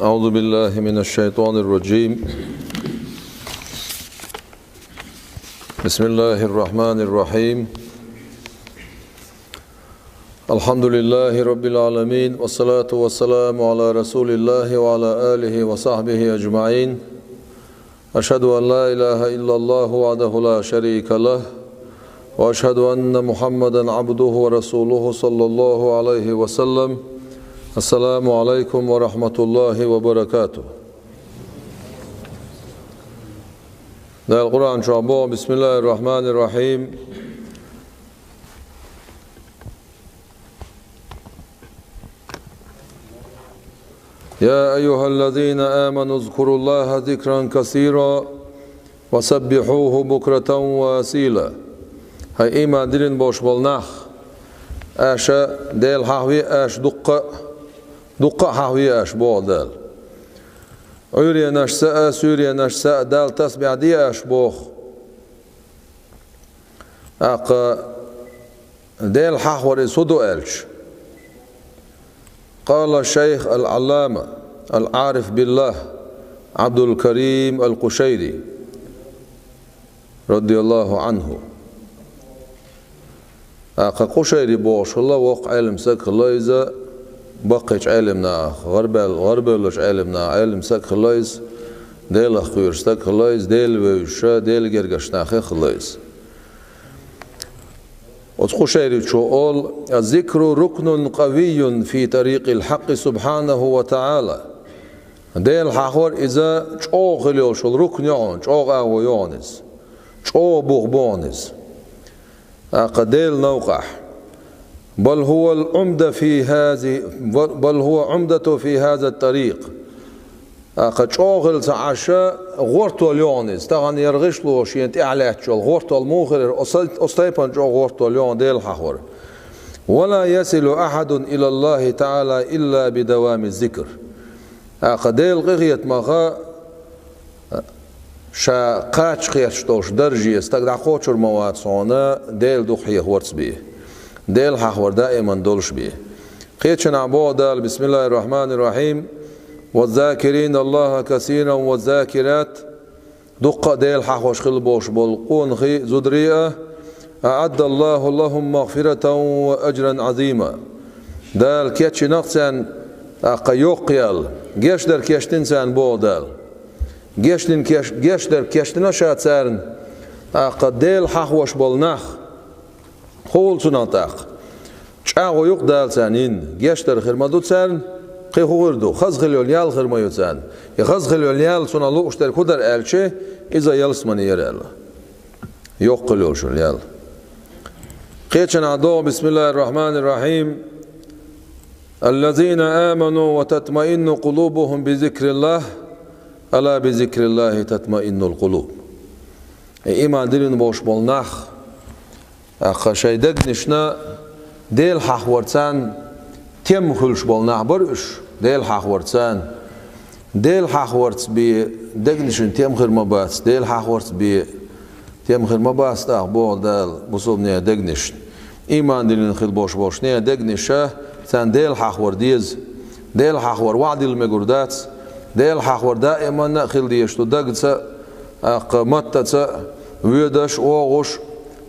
أعوذ بالله من الشيطان الرجيم. بسم الله الرحمن الرحيم. الحمد لله رب العالمين، والصلاة والسلام على رسول الله وعلى آله وصحبه أجمعين. أشهد أن لا إله إلا الله وحده لا شريك له، وأشهد أن محمدا عبده ورسوله صلى الله عليه وسلم. السلام عليكم ورحمة الله وبركاته. ده القرآن شعبه. بسم الله الرحمن الرحيم. يا أيها الذين آمنوا اذكروا الله ذكرا كثيرا وسبحوه بكرة وأصيلا. هاي إيمان دلين باش بالنخ أشا ديل حاوي أش دقة حاوي أش بودل عوري نشساء سوري نشساء دال تسبع دي أش بوخ أقا ديل حاوري سودو ألش. قال الشيخ العلامة العارف بالله عبد الكريم القشيري رضي الله عنه. أقا قشيري بوش الله وق علم سك الله إذا بقيش علمنا غربلش علمنا علم سك خلاص ديل خير سك خلاص ديل وشا ديل جرجشنا خلاص. وتقشيري شؤول الذكر ركن قوي في طريق الحق سبحانه وتعالى. ديل حقور إذا شو خليوش الركن يعون شو قوي يونس شو بغبونس أقديل نوقح بل هو العمدة في هذا الطريق. أقد شغل تعشى غورتو اليونس طبعا يرغش له شيء أعلى شغل غورتو الموخر أستيبان جو غورتو اليون ديل حور. ولا يصل أحد إلى الله تعالى إلا بدوام الذكر. أقديل غيت مغا شا قاش خيشتوش درجي استقدع قوتشر مواد صونا ديل دوخيه ورس بيه ديل حور دائما دولش بيه. قيتشن عبو دال. بسم الله الرحمن الرحيم. والذاكرين الله كثيرا والذاكرات دقة ديل حوش خلبوش بالقون خي زدريئة أعد الله لهم مغفرة وأجرا عظيما. دال كيتش نقصان قيوقيال جيش در كيشتنسان بو دال جيش در كيشتنا شاتسارن قد ديل حوش بالنخ خول سنانتاق شاغو يق دال سانين جيش در خرمدو تسارن قي خوردو خز خليول يال خرما يوتسان يخز خليول يال سنا لو اشتر كودر الشي اذا يلسمن يرال يق خليول شو يال. قيتشن عدو. بسم الله الرحمن الرحيم. الذين آمنوا وتطمئن قلوبهم بذكر الله ألا بذكر الله تطمئن القلوب. إيمان دلين بوش بالنخ أخ شيدق نشنا ديل حورتان تيم خلش بالنخ برش ديل حورتان ديل حورت بي دقنشن تيم خير مباس ديل حورت بي تيم خير مباس تاع بول دال بصوبني دقنشن إيمان دلين خل بوش نيا دقنشة ثان ديل حور ديز ديل حور وعد المجردات ديل حور دائما نخل ديشتو دقتة قمتة ويدش وغش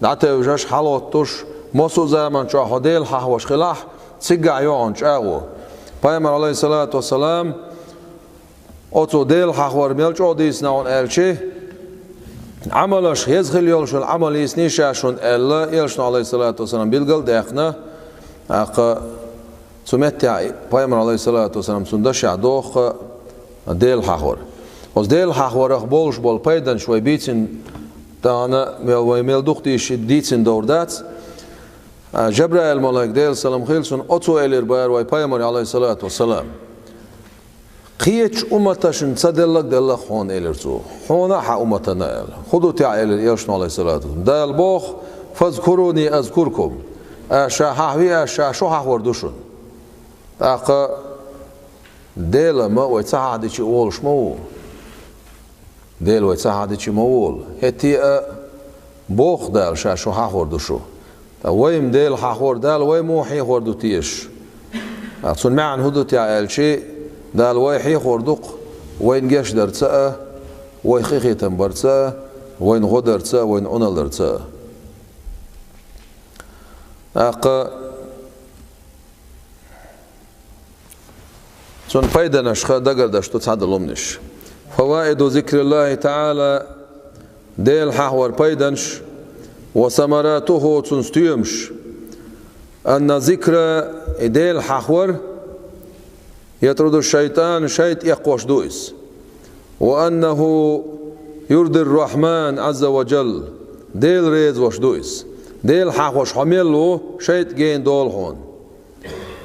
دعتوجش حلوتش مصو زمان شو ديل حوش خلاح تسقع يون شاغو. پیامبر علیه الصلاة والسلام أتو ديل حوار ميلش أوديس ناون ألشي عملش يزخل يولش العمل يسنيشاشون ألا يلشنا عليه الصلاة والسلام بيلقل داخنا أق سمعت پیامبر علیه الصلاة والسلام سندش عدوخ ديل حوار وز ديل حوار أخبولش بول بيدن شوي بيتين تانا ميل دختيش ديتين دوردات جبرائيل ملاك ديل سلام خيلسون أتو إلير باير واي پیامبر عليه الصلاة والسلام قيتش أمتشن صدلك دلك خون إليرتو خونا حا أمتنا إل خدو تاع إلير يلشن عليه الصلاة والسلام دال بوخ فاذكروني أذكركم أشا حاوي أشا شو حوردوشن أقا ديل ما ويتساعد شي أولش مو ديل ويتساعد شي مول هتي بوخ دال شو حوردوشو ويم ديل حور دال ويمو حي خوردو تيش أصلا معن هدو تاع الشيء دال ويحي خردق وين جاش درتسا وين خيخي تنبرتسا وين غدرتسا وين أنالرتسا أق سون فايدة نشخا دقر دشتو تصعد اللومنش فوائد ذكر الله تعالى ديل ححور بايدنش وثمراته تنستيمش أن ذكر ديل ححور يطرد الشيطان شيط يقوش دويس وأنه يرضي الرحمن عز وجل ديل ريز وش دويس ديل ححوش حميلو شيط جين دول هون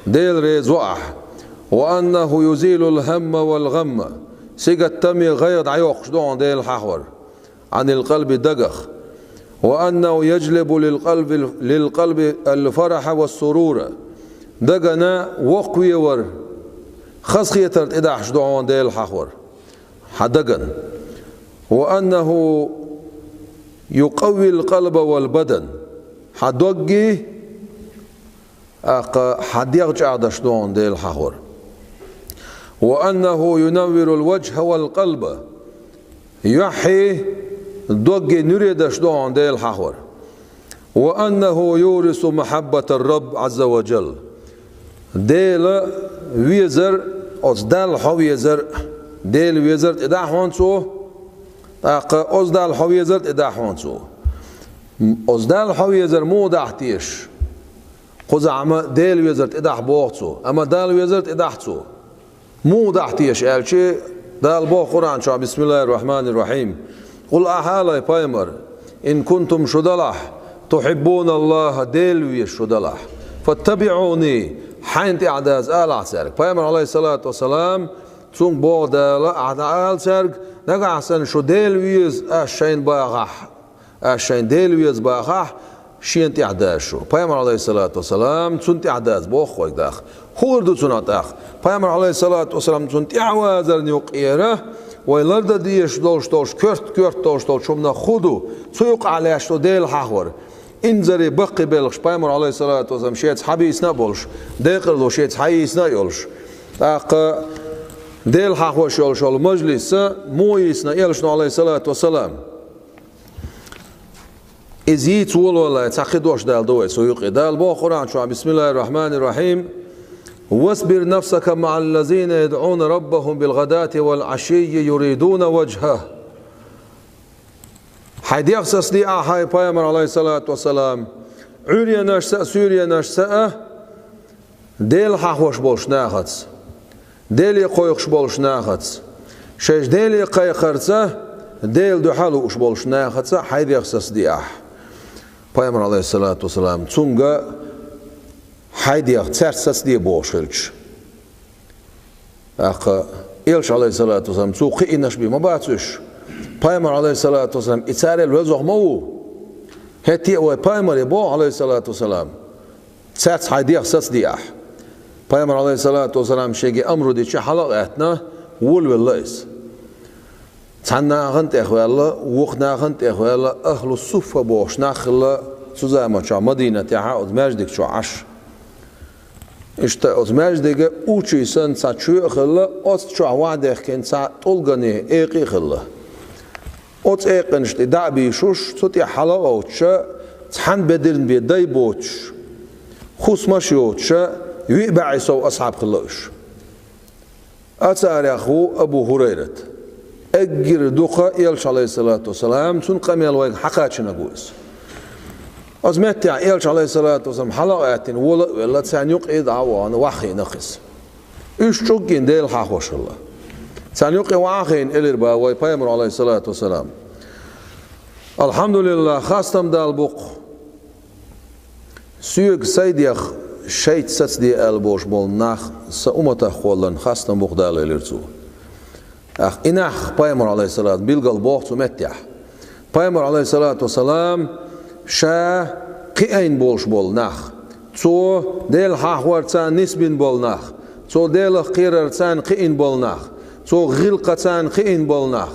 ديل ريز وقح وأنه يزيل الهم والغم سيقى التمي غير عيوقش دون ديل ححور عن القلب دقخ وأنه يجلب للقلب الفرح والسرور دقنا وقوي ور خسخية إداحش دون ديل ححور حدقن وأنه يقوي القلب والبدن حدوقي حد يرجع دشدون ديل ححور وأنه ينور الوجه والقلب يحيي دوقي نريد شدون ديل ححور وأنه يورث محبة الرب عز وجل ديل ويزر أصدال حويزر ديل ويزر إداحونسو أصدال حويزر إداحونسو أصدال حويزر مو داحتيش قز عما ديل ويزر إداح بوغتسو أما دال ويزر إداحتسو مو داحتيش ألشي دال بوغ قرآن شو بسم الله الرحمن الرحيم قل أحالي بايمر إن كنتم شدلح تحبون الله ديل ويش شدلح فاتبعوني حين تعداز آل عسارك بايمر عليه الصلاة والسلام تون بوغ دال آل سارك نقع سن شو ديل ويز أشين باغح أشين ديل ويز باغح شين تعداز شو بايمر عليه الصلاة والسلام تون تعداز بوغ خوك داخ خوردو تون تاخ بايمر عليه الصلاة والسلام تون تعوازر نيوقيره ويلرد ديش دولش دولش كرت دولش دولش شمنا خودو سوق عليش تو ديل ححور انزري بقي بلغش بايمر عليه الصلاة والسلام شيت حبي يسنا بولش ديقر دو شيت حي يسنا يولش اق ديل ححور شول شول مجلس مو يسنا يلش عليه الصلاة والسلام ازيت ولا تعقدوش دال دوي سوق دال بو قرآن شو بسم الله الرحمن الرحيم واصبر نفسك مع الذين يدعون ربهم بالغداة والعشي يريدون وجهه حيد يخصص لي هاي بايمر عليه الصلاة والسلام عريا نشسأ سوريا نشسأ ديل ححوش بولش ناخدس ديل يقويقش بولش ناخدس شيش ديل يقيقرسه ديل دحالوش بولش ناخدس حيد يخصص لي بايمر عليه الصلاة والسلام تونغا حيد يختصرس دي بوشلش أخ إلش عليه الصلاة والسلام سوقي إنش بي ما باتش بايمر عليه الصلاة والسلام إتسار الوزغ مو هتي أو بايمر يبو عليه الصلاة والسلام تسرس حيد يختص دي بايمر عليه الصلاة والسلام شيء أمره دي شي حلقاتنا ول والليس تنا غنت إخوة الله وقنا غنت إخوة الله أهل الصفة بوش ناخل سوزا شو مدينة عاود ماجدك شو عش İşte o mecdege uçu sen saçıyor xilla ot şu avade ken sa tolgani eqi xilla ot eqin işte dabi şuş tut ya hala oçça than bedirin bi day boç khusmaş yoçça yuba'isu ashab xillaş atar akhu Abu Hureyret egir duqa yelş aleyhissalatu vesselam tun qamel ve haqaçına qo'yis أزمت يا إلش عليه الصلاة والسلام حلقات ولا تسانيق إدعاء وحي نقص إيش شوكين ديل حاوش الله تسانيق وحين إلربا ويبايمر عليه الصلاة والسلام الحمد لله خاصم دال بوق سيق سيديخ شيت ستدي البوش بول ناخ سأمته خولن خاصم بوق دال إلرتو أخ إناخ بايمر عليه الصلاة بيلقى البوق تمتيح بايمر عليه الصلاة والسلام شا قيين بولش بول ناخ تو ديل حاور تان نسبين بول ناخ تو ديل قيرر تان قيين بول ناخ تو غلقة تان قيين بول ناخ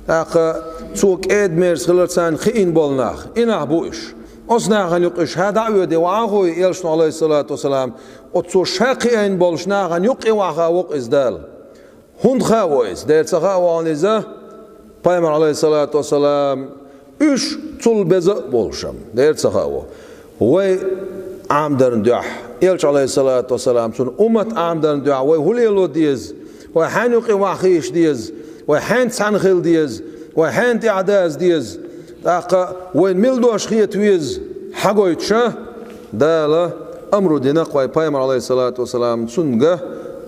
اق تو كيد ميرس غلر تان قيين بول ناخ إنه بوش أصنع غن يقش هذا عودي وعاهو يلشن عليه الصلاة والسلام وتو شا قيين بولش ناخ غن يقي وعها وق إزدال hund خاويس دير تخاوانيزه Peygamber aleyhissalatu vesselam üç tul beze bolşam der tsahawo ve amdern duah elç aleyhissalatu vesselam sun ummat amdern duah ve hulelo diz ve hanuqi wahish diz ve han sankhil diz ve han tiadaz diz taqa ve mildo ashkhiyat wiz hagoycha dala amru dinaq ve Peygamber aleyhissalatu vesselam sunga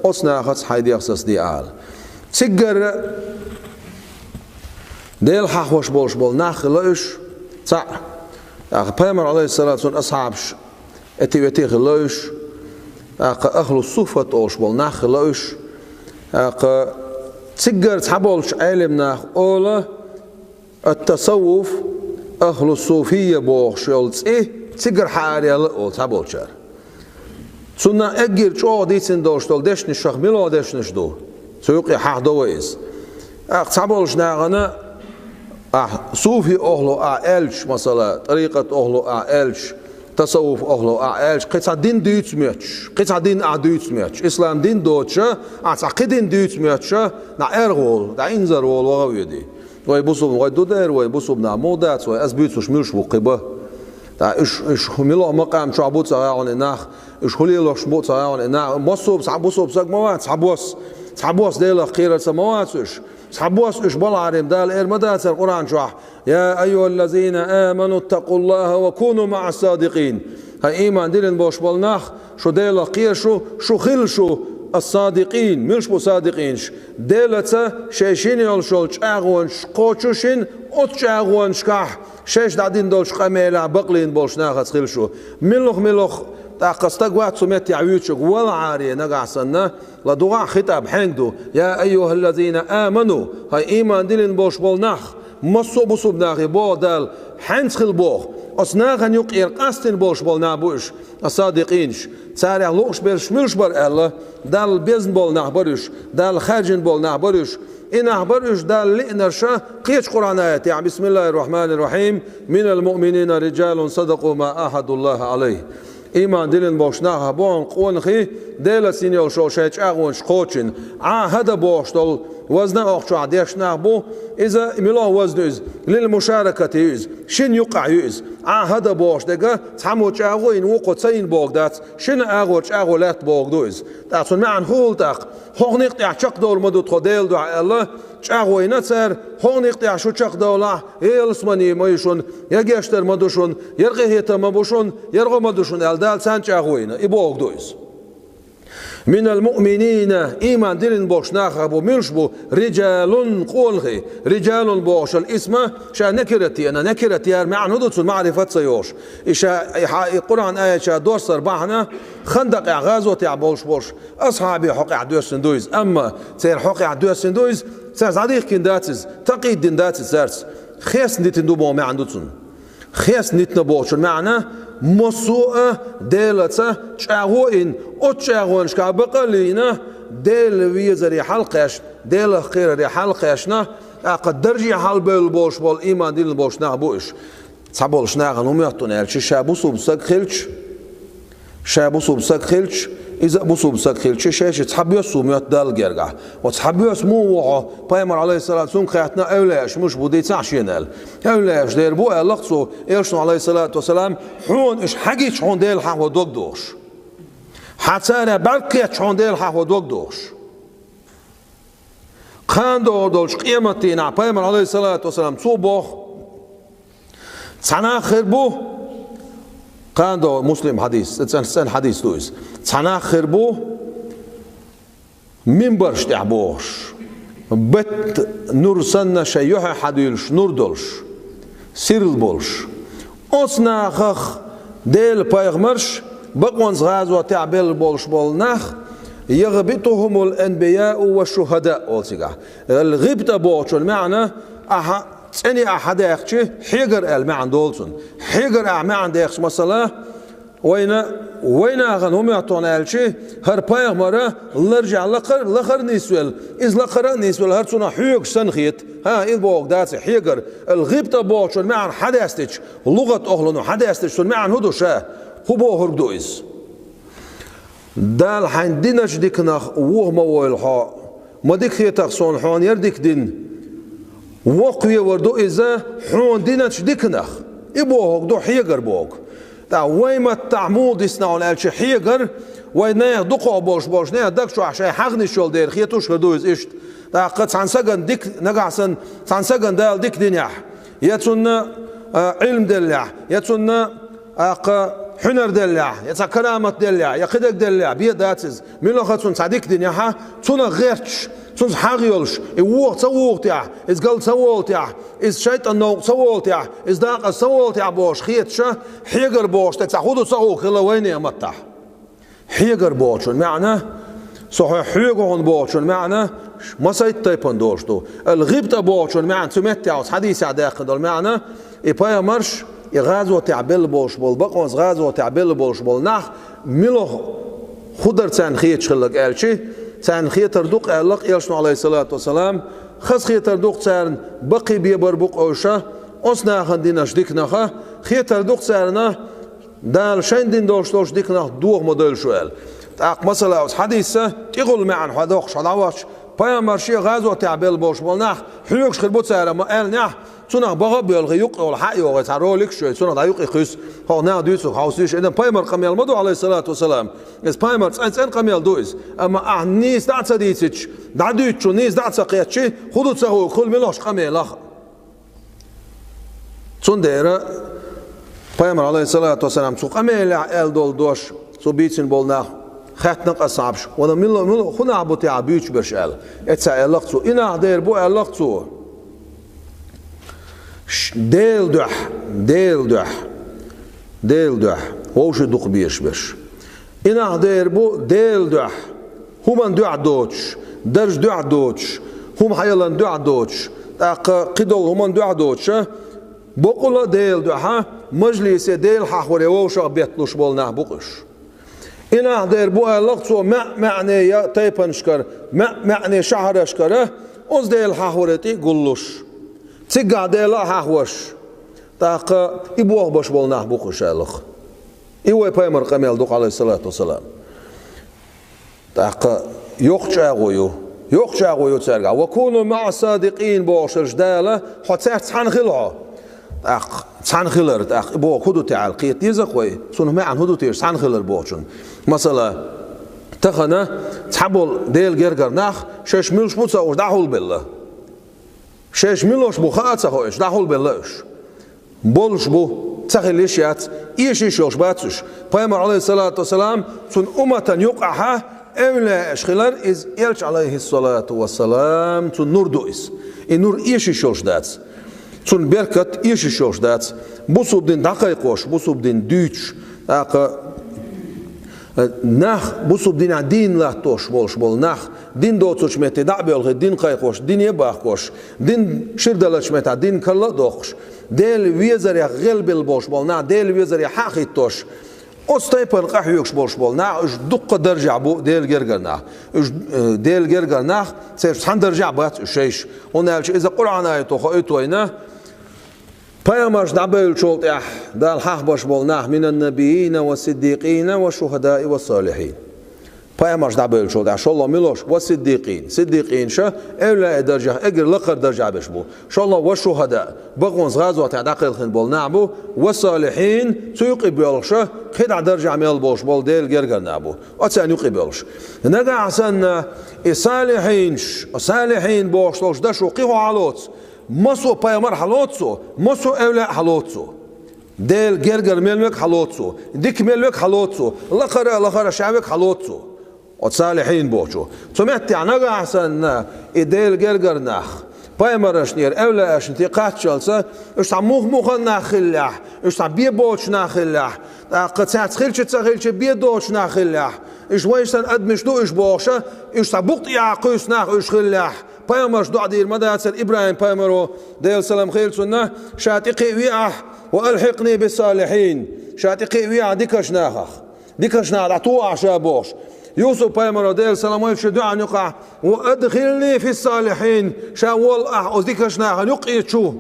osna khats haydiyaqsas dial siggar ديل حوش بولش بول ناخلوش صح Peygamber aleyhissalatu ashabş eti خلوش أخلو الصوفة أوش بول ناخلوش تسجر تحبولش علم ناخ أولا التصوف أخلو الصوفية بوش يولت إيه تسجر حاري أول تحبولشار سنة أجر شو ديتين دوش دول دشني شخ ميلو دشنش دو سيوقي حق دويز تحبولش ناغنا صوفي أهلو أعلش مثلا طريقة أهلو أعلش تصوف أهلو أعلش قطع دين ديت ميتش قطع دين أعديت ميتش إسلام دين دوتشا أعتقدين ديت ميتشا نعرغول نعنزرول وغويدي ويبصوب ويدودر ويبصوب نعمودات ويأثبتوش ميلش بقبة إيش خميلو مقام شعبوت سراعون إناخ إيش خليلو شبوت سراعون إناخ مصوب صعبوصوب ساق موات صعبوص ديلا خيرة سمواتش صحبوس إيش بالعريم دال إرمدات القرآن شرح يا أيها الذين آمنوا اتقوا الله وكونوا مع الصادقين هاي إيمان ديلن بوش بالناخ شو ديلا قير شو خل شو الصادقين مش بو صادقينش ديلتا شيشين يولشولش أغوانش قوتشوشين أتشاغوانش كاح شيش دادين دولش قميلة بقلين بولش ناخد خل شو ملوخ تاقستق وقت سميت يعويتشك ولا عاري نقع سنة لدعاء خطاب حنقدو يا أيها الذين آمنوا هاي إيمان دلين بوش بولناخ مصو بصوب ناخي بو دال حنس خل بوخ أصناغن يقير قاستين بوش بولنا بوش الصادقينش سارع لوش برش ملش بر الله دال بيزن بولنا برش دال خارجن بولنا برش إن أخبرش دال لئنرشا قيش قرآن آيات يعني بسم الله الرحمن الرحيم من المؤمنين رجال صدقوا ما أحد الله عليه إيمان دلن بوشناها بون قونخي ديلا سينيول شو شيش أغون شقوشن هذا بوشتول وزن أخشو عديشناه بو إذا ملاه وزن إز للمشاركة إز شن يقع إز هذا بوش دقا تحموش أغوين وقو تسين بوغ دات شن أغوش أغولات بوغ دو إز تأسون معن هول تاق هونيق تيع شق دول مدو تخديل دو الله شاغوين تسر هونيق تيع شو شق دولا يلسمني مايشون يجيشتر مدوشون يرغي هيتا مبوشون يرغو مدوشون الدال سان شاغوين يبوغ دو إز من المؤمنين إيمان دلن بوش ناخبو ملشبو رجال قولغي رجال بوش الاسم شا نكرتي أنا نكرتي معنى هدوث المعرفة سيوش إشا القرآن آية شا دور سرباحنا خندق غازو تيع بوش أصحابي حقع دوسن دويز أما سير حقع دوسن دويز سير صديق كن داتز تقيد دين داتز سيرس خيس نتن دوبو ما عندوتن خيس نتن بوش المعنى مصوء ديلتا شاغوين أتشاغوين شكابقلينا ديل ويزري حلقش ديل خير ري حلقشنا أقد درجي حال بول بوش بول إيمان ديل بوش نابوش صابولش ناغن وميطون الش شابو صوبسك خلش شابو صوبسك خلش إذا بصوب سكيل شيء تحبيس سوميات دال جرجع وتحبيس مو وعى بيمر عليه الصلاة والسلام خياتنا أولاش مش بدي تعشينال أولاش دير بو لقصو إيش عليه الصلاة والسلام حون إيش حاجة حون ديل حوا دوغدوش حتى أنا بلقيت حون ديل حوا دوغدوش خان دوغدوش قيمتنا بيمر عليه الصلاة والسلام صوبه تناخر بو قاندو مسلم حديث تسان حديث دويس تناخر بو منبرش تعبوش بت نورسنا شيوح حديلش نوردولش سيرل بولش أصناخخ ديل بايغمرش بقوانز غازو تعبيل بولش بولناخ يغبطهم الأنبياء والشهداء أولتيغا الغبطة بولش المعنى تاني أحد يخشى حجر المعن دولتون حجر المعن ديخش مثلا وين أغنهم يعطون الشيء هر بايغ مرة نرجع لخر نسول إذ لخر نسول هر صنا حيوك سنخيت ها إذ بوق داتي حجر الغبطة بوش المعن حداستش لغة أهلنا حداستش المعن هدو شاه هو بوهر دويز دال حين دينش ديكنا وهم ويلها ما ديك خيتك صون حون يردك دين وقوي وردو إذا حون دينش ديكنخ إبوهك دو حيقر بوك تا ويما تعمود يسنعوا الالشي حيقر وينايا دقو بوش نايا دكشو عشان حغني شول دير خيتوش خردو إز إشت تا قد سانساقن ديك نقعسن سانساقن دال ديك دينيح يتسن علم دلع يتسن حنر دلع يتسا كرامة دلع يقدك دلع بيداتز ميلو خاتسون صديق دنياها تسونا غيرتش تسونا حاغيولش إووغ تسوولتيا إز قل تسوولتيا إز شيطان نوغ تسوولتيا إز داق تسوولتيا بوش خيتشا حيقر بوش تكسا خودو تسوول خلا وين يمتح حيقر بوشن معنى صحيح حيقرون بوشن معنى ما سيتايبون دوشتو الغيبتا بوشن معنى تمتعوس حديث عداق دول معنى إبايا مرش غازو تعبل بوش بول بقونز غازو تعبل بوش بول نخ ملو خدر تان خيت شلق الشي تان خيت تردوق الق يلشنو عليه الصلاة والسلام خس خيت تردوق تان بقي بيبربوق اوشا اسنا خنديناش ديك نخا خيت تردوق تارنا دال شين دين دوش ديك نخ دوغ موديل شوال تاق مثلا حديثة تقول معن حدوق شداوش بايا مرشي غازو تعبل بوش بول نخ حلوكش خربوت سارة ما قال نخ سونا بغا بيلغي يقول حق يوغي تعرولك شوي سونا دا يقي خيس هو نا دويسو خاوسيش إذن بايمر قميل مدو عليه الصلاة والسلام إذن بايمر تسان قميل دويس أما نيس دعت سديتش دا دويتشو نيس دعت سقيتشي خدو تسهو كل ملوش قميل أخ سون ديرا بايمر عليه الصلاة والسلام سو قميل عقل دول دوش سو بيتسن بولنا خاتنا قصابش وانا ملو خنا عبوتي عبيوش برشال اتسا إلقتو إنا دير بو إلقتو ديل دح ووش دوق بيش إنا دير بو ديل دح همان دع دوتش درج دع دوتش هم حيلان دع دوتش قدول همان دع دوتش بقول ديل دح مجلس ديل حوري ووش بيتلوش بولنا بقش إنا دير بو لقطو معني تيبنشكر معني شهرشكره أز ديل حورتي قلوش تيجا ديلا حاوش تاق إبوه باش بولناه بوقش ألخ إيوه بايمر قميل دوق عليه الصلاة والسلام تاق يوخشاغويو تسرقا وكونوا مع الصادقين بوش رجدالة حتى تسحنخلها تاق تسحنخلر تاق إبوه خدو تعال قيت يزقوي سنو معن هدو تير تسحنخلر بوشن مثلا تخنا تحبول ديل جرجر ناخ شش ملش بوتسا ودعول بالله شش ملوش بخاتsa hoish dahol belosh bolsh bu tsakhilishats ishishosh batsush Peygamber aleyhissalatu vesselam sun ummatan yuqaha evla ashkhilar iz elch aleyhissalatu vesselam sun nurdu is nur ishishosh dats sun berkat ishishosh dats bu subdin daqiqosh bu subdin düch aqa نخ بوسب دين دين لا توش بولش بول نخ دين دوتش مت دعبل دين قايقوش دين يباقوش دين شردلش مت دين كلا دوخش ديل ويزر يا غلب البوش بول نا ديل ويزر يا حقيتوش أستيبن قحيوش بولش بول نا إش دق درجع بو ديل جرجرنا إش ديل جرجرنا سير سندرجع بات شيش ونالش إذا قرآن آيته خايتوينا Peygamber دعبل شولت دال حق باش بولناه من النبيين والصديقين والشهداء والصالحين. Peygamber دعبل شولت شاء الله ملوش والصديقين صديقين شا أولى درجة أجر لقر درجة بشبو شاء الله والشهداء بقونز غزوة تعدقل خن بولنا بو والصالحين سيقي بيلش خدع درجة عمل بوش بول ديل جرجر نابو أتسان يقي بيلش نجا عسن الصالحين بوش لوش دشوا قيهو علوت مسو بايمر حلوتسو مسو أولا حلوتسو ديل جرجر ملك حلوتسو ديك ملك حلوتسو لخرة شعبك حلوتسو وتصالحين بوشو سمعت يعني أحسن ديل جرجر ناخ بايمر أشنير أولا أشنتي قاتشلسا إش عموخ موخ ناخلح إش عبيه بوش ناخلح قد ساعت خيلش بيه دوش ناخلح إش ويشتن أدمش دو إش بوشة إش عبوقت يعقوس ناخ إش خلح Peygamber dua dir madasel İbrahim Peygamber deyil selam khayl sunna şatiqi wi'ah wa alhiqni bis salihin şatiqi wi'ah dikashna atu ashabosh Yusuf Peygamber deyil selam ayf dua nuqa wa adkhilni fis salihin shawal dikashna nuqi chu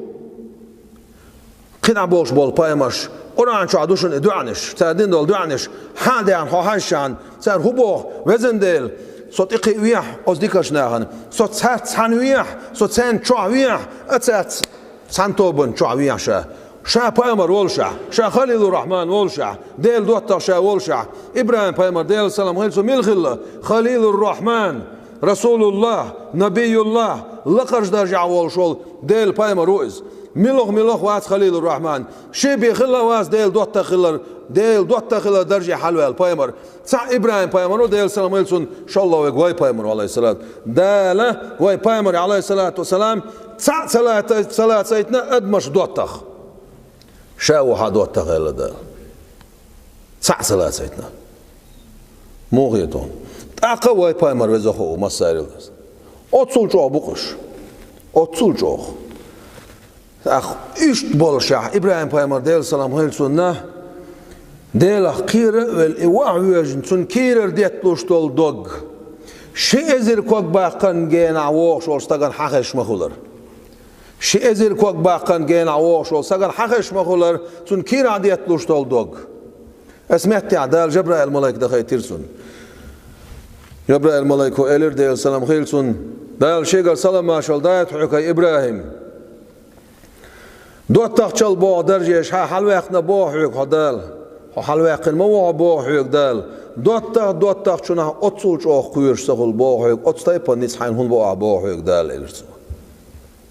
qina bosh bol Peygamber Oran şu aduşun duanish tadin dol duanish hadan hashan sar hubo vezendel صوت إقي ويح أصدقش ناهن صوت سان ويح صوت سان شع ويح أتسات سان توبن شع ويح شا بايمر ولشع شا خليل الرحمن ولشع ديل دوتا شا ولشع إبراهيم بايمر ديل سلام هيلسو ملخلة خليل الرحمن رسول الله نبي الله لقرش درجع ولشول ديل بايمر روز ملوخ واس خليل الرحمن شبي خلا واس ديل دوتا خلا درجة حلوة بايمر سع إبراهيم بايمر ديل سلام هيلسو إن شاء الله ويقوي بايمر عليه الصلاة دالا وي بايمر عليه الصلاة والسلام سع صلاة سيدنا أدمش دوتخ شاو حدوت تغير ده سع سلاسيتنا مو غيتون أقوى بايمر وزخو مسائل أتصل جو بقش أتصل جو أخ إيش بالشع إبراهيم بايمر ديل سلام هيل سنة ديل خير والإواع ويجن سن كير ديت لوشتول دوغ شيء إزر كوك باقن جين عووش والستغن حقش مخولر شيء إزر كوك باقن جين عووش والستغن حقش مخولر سن كير ديت لوشتول دوغ اسمعت عدال جبرائيل الملائك دخي تيرسون جبرائيل الملائك وإلر ديل سلام خيل سن دال شيغل سلام ماشال دايت حكي إبراهيم دوت تخشل بو درجيش حلوقنا بو حيك هدال حلوقن مو بو حيك دال دوت تخشنا أتصل أخ كويرش سهل بو حيك أتصل بنيس حين هون بو حيك دال إلرسو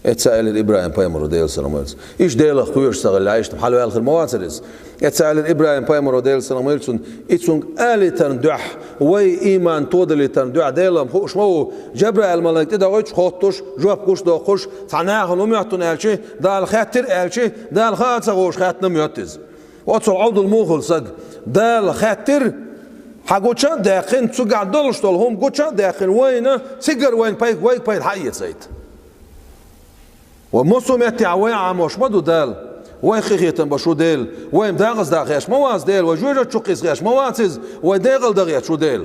اتسأل إبراهيم بايمرو ديل سلاميلس إيش ديل كويرش سهل عايشت حلوق الخير مواترس اتسأل إبراهيم بايمرو ديل سلاميلس إتسون آلي تندح وي إيمان تودلي تندح ديلهم خوش مو جبرائيل الملائك تدا ويش خوتش جواب كوش دو خوش تعناها نميعتون ألشي دال خاتر ألشي دال خاتر غوش خات نميعتز وأتصل عود الموخل سق دال خاتر حقوشا داخل تسقع دولش دولهم قوشا داخل وين سيجر وين بايك حقيقة سيد ومصوم يتع وين عموش مدو دال وين خيخيتن بشو ديل وين داغز داغيش مواز ديل وجوجة تشقيس غيش مواتز وداغل داغيش شو ديل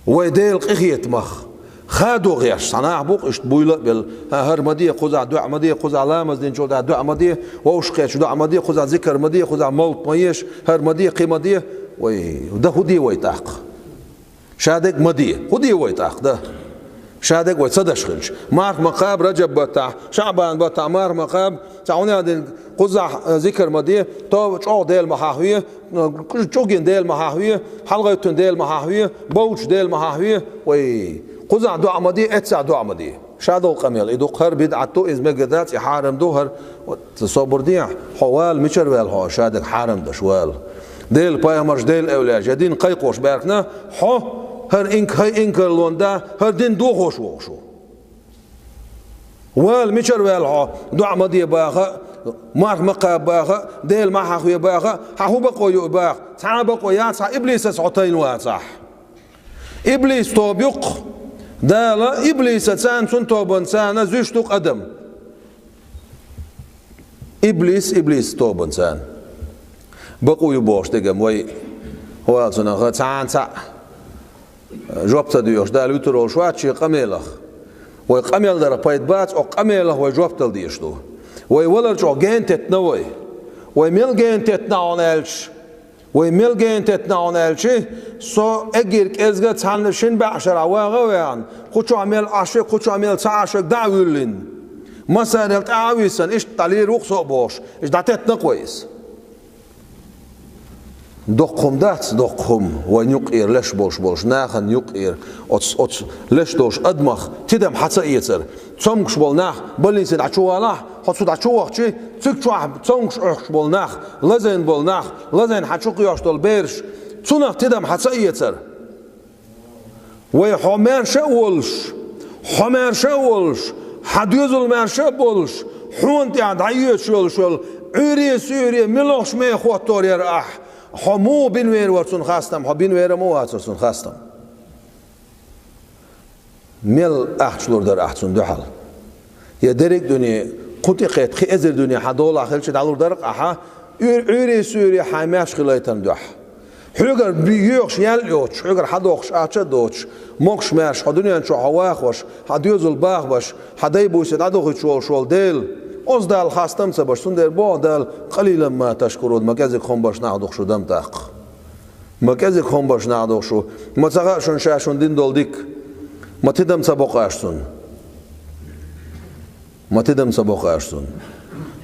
وديل خيخيت مخ خادو غيش صناع بوق اشت بويلة بال هر مدية قزع دعاء مدية قزع لامز دين شو دعاء مدية ووشقيش دعاء مدية قزع ذكر مدية قزع موت ميش هر مدية قي مدية وده هدي ويتاق شادق مدية هدي ويتاق ده شادق ويتصدش خلش مار مقاب رجب بتاع شعبان بتاع مار مقاب تعوني هذا قزع ذكر مدية تو شو ديل محاوية شوجين ديل محاوية حلقة ديل محاوية بوش ديل محاوية وي قزع دعاء مدية اتسع دعاء مدية شادو قميل إدو قهر بدعتو إز مجدات يحارم دوهر تصبر ديع حوال مشر والها شادق حارم دشوال ديل بايمرش ديل أولاد جدين قيقوش باركنا حو هر إنكر لوندا هر دين دو خوش وخشو وال مشر والها دعاء مدية باخا مار مقاب باخا ديل ما حخوي باخا حهو بقوي باخ تعا بقوي ياتسع إبليس سعطين واتسح إبليس توبيق دالا إبليس تسان سنتوبن سانا زوجتو قدم إبليس توبن سان بقوا يبوش دقم وي هو سنة تسان سا جوابتا ديوش دال يترول شوات شي قميلخ وي قميل دار بايد بات او قميلخ وي جوابتا ديشتو وي ولرجو جينتت نوي وي ميل جينتت ناونالش ويميل جين تتناونالشي سو اجيرك ازغا تانشين بعشر عواغا ويان خوشو عميل عشق خوشو عميل تعاشق دعويلين مثلا تعاويسن ايش تعليل وقصو بوش ايش دعتتنا كويس دقهم دات دقهم ونيقير لش بوش ناخن يقير اوتس لش دوش ادمخ تدم حتى يتر تسمكش بولناخ بلين دعشوالح حصو دعشوخشي تسكشوح تسمكش بولناخ لازين بولناخ لازين حتشوق ياشتول بيرش تسونخ تدم حتى يتر ويحمر شولش حديزل مرشا بولش حون تعد عيوت شول عوري سوري ملوش مي خواتور يرأح حمو بنوير ورسون خاستم حو بنوير مو ورسون خاستم مل أحشلور در أحسن دو حال يا درك دنيا قنتي قيت خي أزر دنيا حدول آخر شد علور درق أحا عوري سوري حماش خلايتن دوح حجر بيوش يليوش حجر حدوخش أشدوش موكش ماش حدنيا شو حواخوش حديوزل باخبش حدايبوش دادوخ شول ديل أز دال خاستم سباش سندر با دال قليلا ما تشكرون مكازك خم باش نعدوخ شدم تاق ما كذا هم باش نعدو شو ما تغاشون شاشون دين دولديك ما تدم سبق أشتون ما تدم سبق أشتون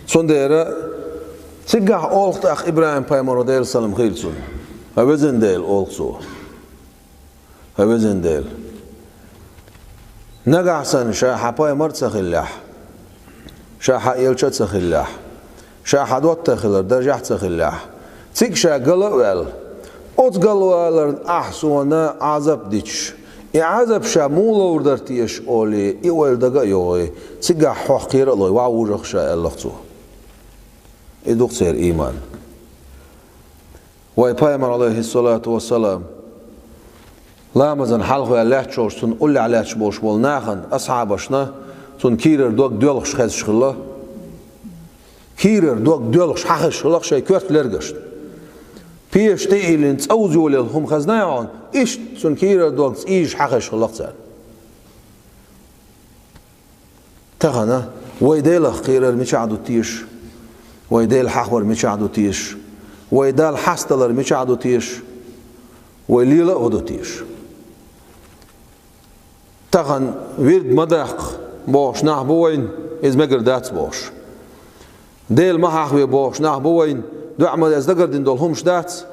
صنديرة تجاه أولت أخ إبراهيم بايمر ديل سلام خيلسون هبزن ديل أولسو هبزن ديل نجحسن شاح بايمر تخلح شاح يلشت تخلح شاح دوت تخلر درجة تخلح تيك شا قلوال أوت قلوال أحسونا عذاب ديش عذاب شامول وردرتيش أولي يوال دقا يوي تيجا حقير الله وعورخ شاء الله تو إدوق سير إيمان واي بايمر عليه الصلاة والسلام لا مزن حلقه الله تشوش تن قل عليه تشبوش بول ناخن أصحابشنا تن كيرر دوق دولخش خيز شخلا كيرر دوق دولخش حخش شخلا شاي كورت لرقش بيش تيلين تأوزيو لهم خزنايعون إيش تن كيرر دوق إيش حخش شخلا تسال تغنى ويديلخ كيرر ميشعدو تيش ويديل حخور ميشعدو تيش ويدال حستلر ميشعدو تيش ويليلا هدو تيش تغن ويرد مداق بوش ناح بوين إز مقر داتس بوش ديل محاخوي بوش ناح بوين دو عمد إز دقر دين دول همش داتس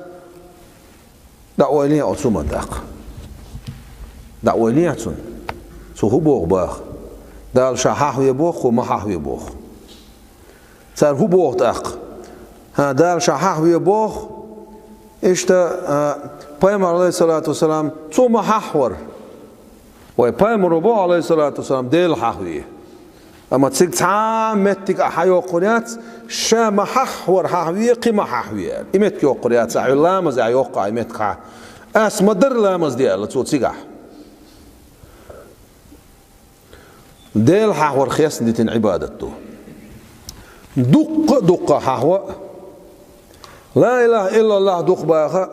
دعويني أعطسو مداق دعويني أعطسون سو هو بوغ باخ دال شاحاخوي بوخ ومحاخوي بوخ صار هو بوغ تاق ها دال شاحاخوي بوخ إشتا بايمر عليه الصلاة والسلام تو محاحور وي بايمر بو عليه الصلاة والسلام ديل حاحوية أما تسيق تعامتك أحيو قريات شا محاحور حاحوية قيمة حاحوية إمتك يو قريات ساعي اللامز يوقع إمتك أس مدر لامز ديال تو تسيقح ديل حاحور خياس ديتين عبادته دق حاحوة لا إله إلا الله دق باخا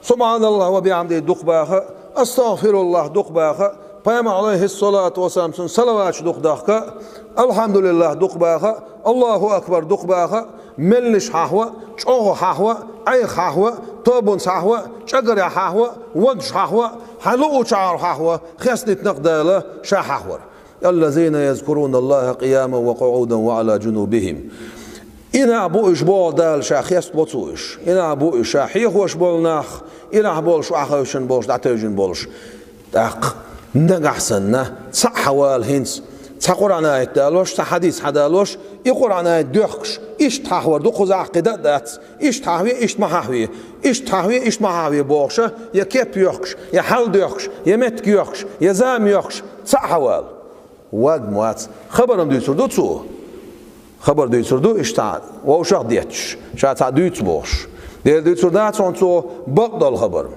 سبحان الله وبحمده دق باخا أستغفر الله دق باخا بايمر عليه الصلاة والسلام صلوات دق داخا الحمد لله دق باخا الله أكبر دق باخا ملش حاحوة شوغ حاحوة عي حاحوة توبون حاحوة شجر حاحوة ونش حاحوة حلو شعر حاحوة خسنة نقدالة شا حاحور الذين يذكرون الله قياما وقعودا وعلى جنوبهم إنا أبو إشبال دال شاخيست بطوش إنا أبو إشاحيخ وشبال ناخ إنا أبو شاخيشن بولش دعتيجن بولش داق نجحسنا صحوال هنس تقرأ آية دالوش تحديث حدالوش يقرأ آية دوخش إيش تحور دو خزع قدات دات إيش تحوي إيش محاوي إيش تحوي إيش محاوي بوخشة يا كيب يوخش يا حل يوخش يا مت يوخش يا زام يوخش صحوال واد موات خبرم دو سردو تسو خبر دو سردو اشتعال ووشاق ديتش شاعت دويت بوش ديل دو سردات سون تو بقدل الخبر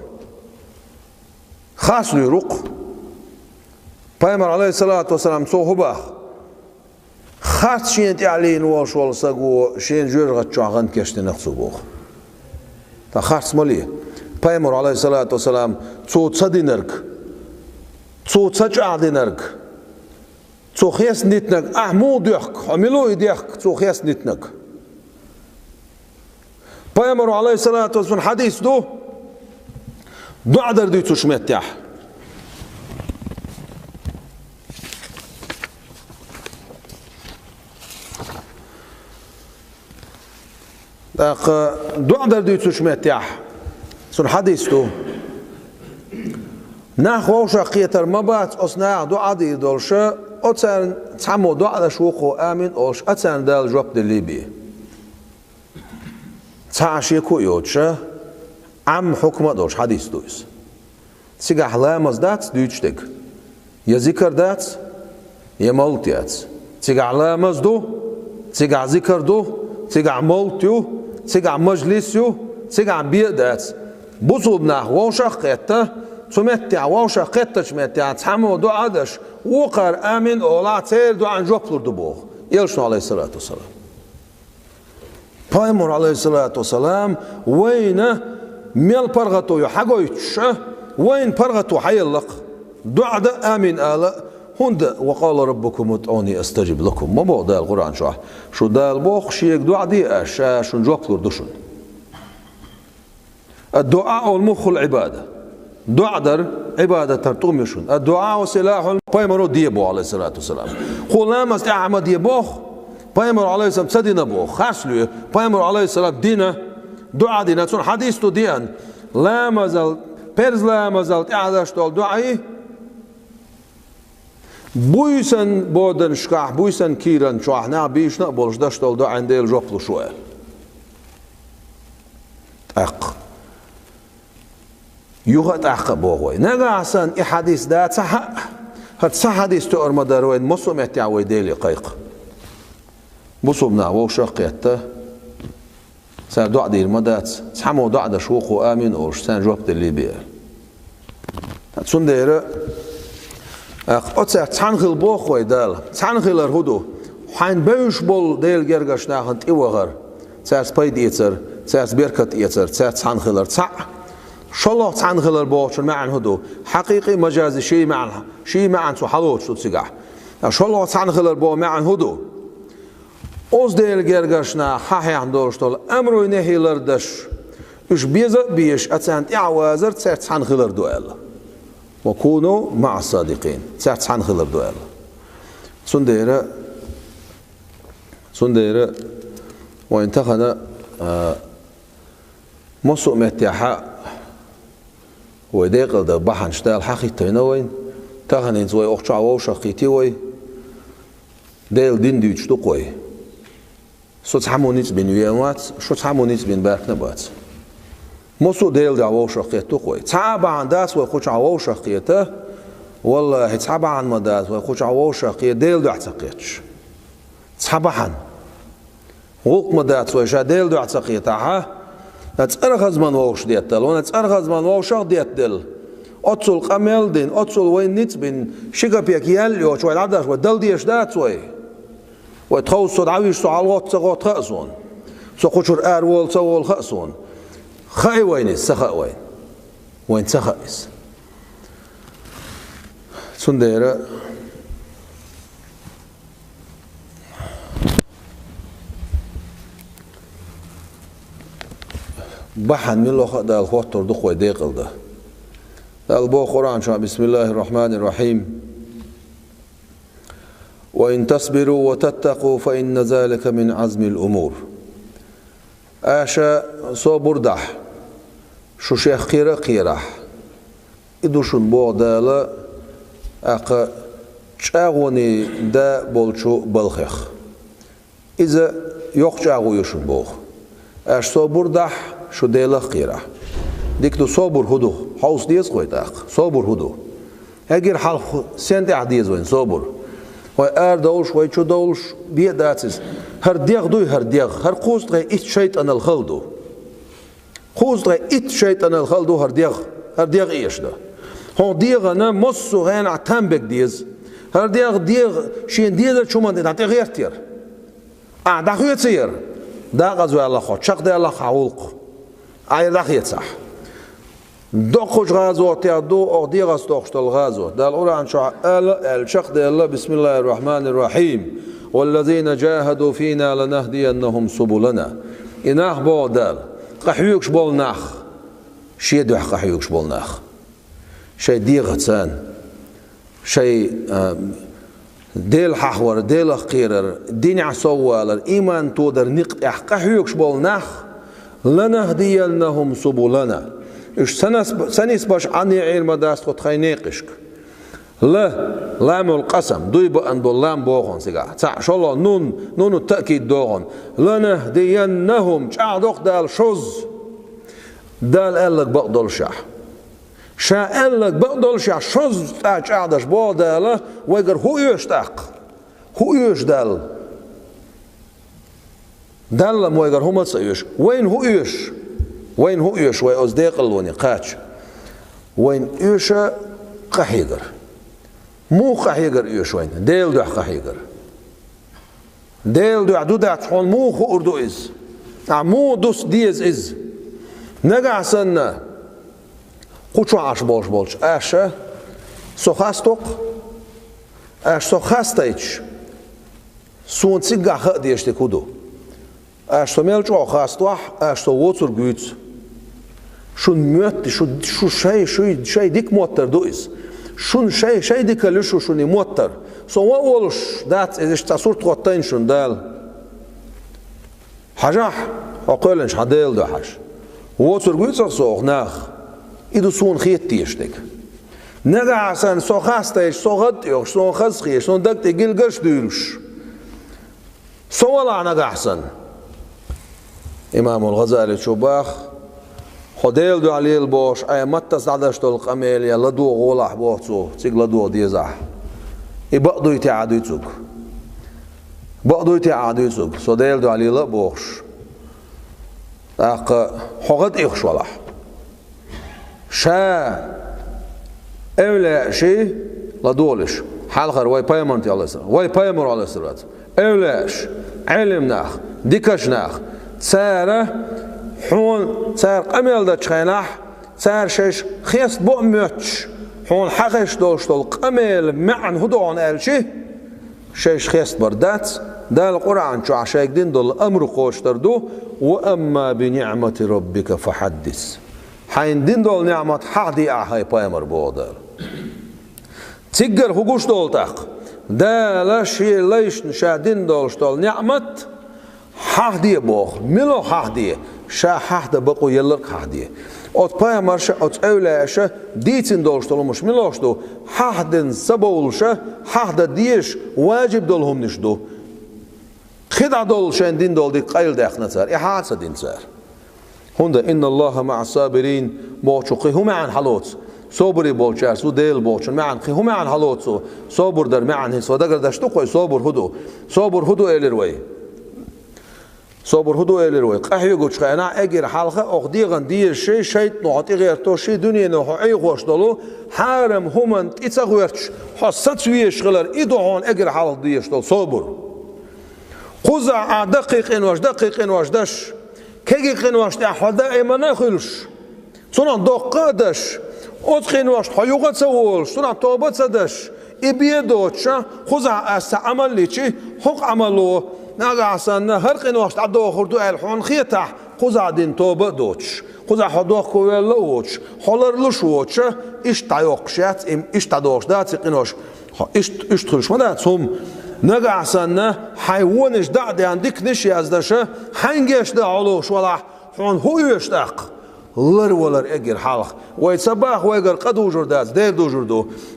خاص لي رق بايمر عليه الصلاة والسلام سو هباخ خاص شين تعلين وش ولا سقو شين جرغت شاغن كشتن نخسو بوخ تا خاص مليه بايمر عليه الصلاة والسلام سو تصدينرك سو تسجعدينرك سو خياس نتنك مو ديخك عملو يديخك سو خياس نتنك بايمر عليه الصلاة والسلام حديث دو عدر دي تشمت يح دو عدر دي تشمت يح سن حديث دو ناخو شقيتر مبات أصنع دو عدي دولشة أتسان تعمو دو على شوقو آمن أوش أتسان دال جوب دليبي تعشيكو يوتشة عم حكمة دوش حديث دويس سيقع لامز دات دويتشتك يا ذكر دات يا مولتيات سيقع لامز دو سيقع ذكر دو سيقع مولتيو سيقع مجلسيو سيقع بيدات بصوبنا وشقيته تمتع وشقيته تمتع تعمو دو عدش وقر آمن أولا تير دو عن جوبلر دبوغ يلشنو عليه الصلاة والسلام بايمر عليه الصلاة والسلام وين ميل برغتو يحقو يتشا وين برغتو حيلق دعد آمن آلا هند وقال ربكم ادعوني استجب لكم ما بو دا القرآن شو دا البوخ شيك دعدي أشا شو جوبلر دشن الدعاء المخ العبادة دعاء در عبادة ترتم يشون الدعاء سلاح بيمرو ديبو عليه الصلاة والسلام قلنا مست أحمد يبوخ بيمرو عليه السلام سدينا بوخ خاسلو بيمرو عليه السلام دينا دعاء دينا تون حديث تو ديان لا مازال perz لا مازال أعداش تول دعاء بويسن بودن شكاح بويسن كيرن شو احنا بيشنا بولش داشتول دعاء عنديل جوبلو شوية أق يوهت أق بوغوي نغاسن إحاديث دا صح هت صح حديث تؤر مداروين مصو مهتعوي ديلي قيق بصوبنا وشاقيته سان دعاء دير مدات سحمو دعاء دا شوقو آمين أوش سان جوبت اللي بيه تسون ديره أتسع تانخل بوخوي دال تانخل الهدو حين بيش بول ديل جرجش ناخد إيوغر تسع بيد يتر تسع بيركت يتر تسع تانخل تسع شالله تانخل بوخش مع الهدو حقيقي مجازي شيء معن سو حلوش تسجح شالله تانخل بو مع الهدو أوز ديل جرجش نا حاحي عندورش تول أمرو نهي لردش إيش بيش أتسانت إعوازر تسع تانخل دوال وكونوا مع الصادقين ساعة حن خلر دوال سنديرة وانتخنا مصو متيحا ويديق ده بحن شتال حقي تينوين تخنين زوي أخشع وشقيتي وي ديل دين ديوش تقوي سوت حمونيت بين ويامات شوت حمونيت بين بارك نبات مصو ديل دعوة شقيته قوي تعب عن داس ويخش عوو شقيته والله تعب عن مداس ويخش عوو شقيه ديل دع تقيتش تعب عن وق مداس ويشا ديل دع تقيتها نتأرخز من ووش ديتل ونتأرخز من ووشق ديتل أتصل قميل دين أتصل وين نت بين شقا بيك ياليو شوي العداش ودل ديش دات وي ويتخوص صد عويش سو عالوات سغوت خأسون سو خشر أرول سوول خأسون خاي وين سخاء وين سخاء سنديرة بحن من لو دال خوتر دخوي ديقل ده دال بو قرآن شاء بسم الله الرحمن الرحيم وإن تصبروا وتتقوا فإن ذلك من عزم الأمور آشا صبر دح شو شيخ قيرة إدوشن بو دالا أقا شاغوني دا بولشو بلخيخ إذا يوخ شاغو يشن بوخ أش صبر دح شو دالا قيرة ديك دو صبر هدو حوص ديز قويت أق صبر هدو هاجر حال سنت عديز وين صبر وآر دولش ويشو دولش بيداتس هر ديغ دوي هر ديغ هر قوست غي إيش شيطان الخلدو قوست غي إيش شيطان الخلدو هر ديغ إيش ده هون ديغ أنا مصو غين عتنبك ديز هر ديغ شين ديز شو من ده غير تير ده غير تير ده غزو الله خو شق ده الله خاولق ده غير صح دوخش غازو تيادو أو ديغ استوخش الغازو ده القرآن شو الشق ده الله بسم الله الرحمن الرحيم والذين جاهدوا فينا لنهدينهم سبلنا إناخ بو دال قحيوكش بول ناخ شي دوح قحيوكش بول ناخ شي ديغتسان شي ديل ححور ديل قيرر دين عصوالر إيمان تودر نقطع قحيوكش بول ناخ لنهدينهم سبلنا إش سنس باش عني علم داست خد خينيقشك لا لام القسم دوي بأن باللام بوغن سجع تع شاء الله نون التأكيد دوغن لنهدينهم شعدق دال شوز دال قالك بقدل شح قالك بقدل شح شوز تاع شعدش بو داله ويقر هو يشتاق هو يش دال دال ما يقر هو ما تسيش وين هو يش ويصدق اللوني قاتش وين يش قحيقر مو قحيقر يشوين ديل دوح قحيقر ديل دوح دودا تحول مو خو اردو از مو دوس ديز از نقع سنة قوشو عاش بولش اشا سو خاستوق اش سو خاستيتش سون سيقع خق ديشتي كودو اش سو ميلچو خاستوح اش سو ووتر گويت Şun müetti şu şey dik muattar dois. Şun şey dikali şunu muattar. Sonra oluş dat eziş tasur tuğattayın şun dal. Hajah oqolenş hadel do haj. Wotur gütsaq soğuk nağ. İdu sun xiyet diyiştik. Nega asan soğastayış soğat yok. Soğaz xiyeş. Son dakte gilgaş duyuluş. Soğala nega asan. İmamul Gazali çubaq. Hodel do alil boş. Ayamatta zadashtol qamel ya ladu qolah boğzu. Cig ladu diyezah. İbaqdu itiadu yitsuk. Baqdu itiadu yitsuk. Sodel do alil boş. Aq hoqat iqşvalah. Şa evle şey ladolish. Halqar way payamant yalasır. Way payamur alasır. Evleş ilimnaq dikaşnaq. Sara hon sar qamelda çıqanah. Sar şeş xiyas bu möç. Hon haqeş doştol qamel ma'an hudon elçi. Şeş xiyas bardat. دال القرآن شو عشاك دين دول أمر قوشتر دو وأما بنعمة ربك فحدث حين دين دول نعمة حدي أحي بايمر بودر تيجر هجوش دول تاق دال شيء ليش نشادين دول شتول نعمة حدي بوخ ملو حدي شا حد بقو يلر حدي أت بايمر شا أت أولى شا ديتين دول شتول مش ملوش دو حدن سبول شا حد ديش واجب دولهم نشدو خدع دول شان دين دول دي قيل داخنا صار إحاطة دين صار هوندا إن الله مع الصابرين بوشقي هم عن حلوت صبري بوشار سو ديل بوشن معن خي هم عن حلوت سو صبر در معن هس ودقر دشتو قوي صبر هدو إلروي صبر هدو إلروي قحيو قوش خينا أجر حلقة أخديغن دير شيء نعطي غير تو شيء دنيا نحو أي خوش دلو حارم همن إتسغويرش حسات ويش غلر إدوهون أجر حلق ديش دل صبر قزع دقيق واش كيق واش تحدا ايمانا خلش سونان دقادش اوتخين واش حيوغا تسول سونان توبه تدش ابيدوتشا قزع استعمل ليشي حق عملو نغاسن هرقين واش تعدو خردو الحون خيتا قزع دين توبه دوتش قزع حدو كويلوتش حولرلشوتش ايش تايوقشات ام ايش تدوش دات قينوش ايش تخلش مدات سوم نقعسنا حيوانش دعدي عندك نشي ازدشه حنجش دا علوش ولا حون هو يشتاق لر اجر حلق ويتصباح ويجر قد وجر داز دير دوجر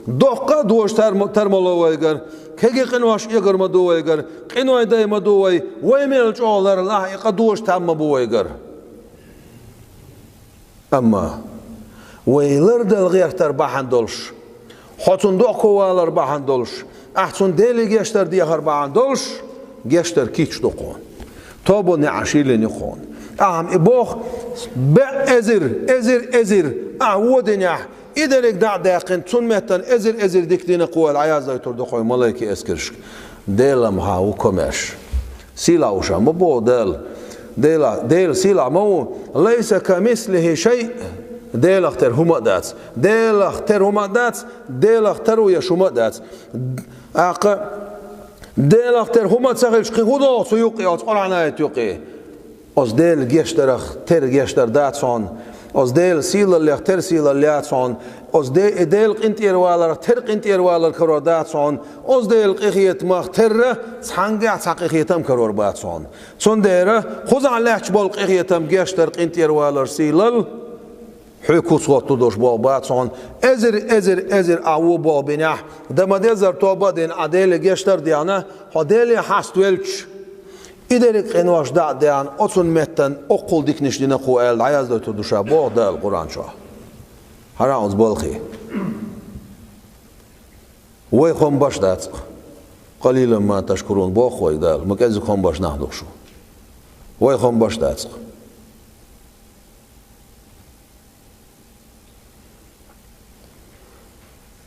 دو قد وش ترملو ويجر كيجي قنواش يجر مدو ويجر قنواي داي مدو ويميل جولر لا قد وش تم بو ويجر اما ويلر دل غير تربحن دولش حتون دو كوالر بحن دولش أحسن ديلي جشتر دي هربان دولش جشتر كيتش دقون توبو نعشيل نخون إبوخ ازر أعودنيا إدرك داقن تون متن ازر ديك دين قوة العياذ لا يتردو خوي ملايكي اسكرش ديلم هاو كمش سيلا وشا مبو ديل سيلا مو ليس كمثله شيء ديل اختر هما دات ديل اختر ويشوما دات ديل اختر هما تسغلش خودو سيوقي او قرانا يتوقي از ديل گشترخ تر گشتر داتسون از ديل سيل اللي اختر سيل اللي اتسون از ديل قنتير والر تر قنتير والر كرور داتسون از ديل قيخيت مختر صحنگا حقيقيتم كرور باتسون سون ديره خوز عليك بول قيخيتم گشتر قنتير والر سيلل حكو صوتو دوش باباتون ازر او بابنه دمدزر توبادين عدل گشتر دیانه هدل حستولچ İderik envaş da diyan otun metten okul diknişliğine koyal ayaz da tutuşa bu da Kur'an şu. Haramız bolxi. Ve xom başdat. قليلا ما تشكرون بو خوي دال مكازي خom baş nahduk şu. Ve xom başdat.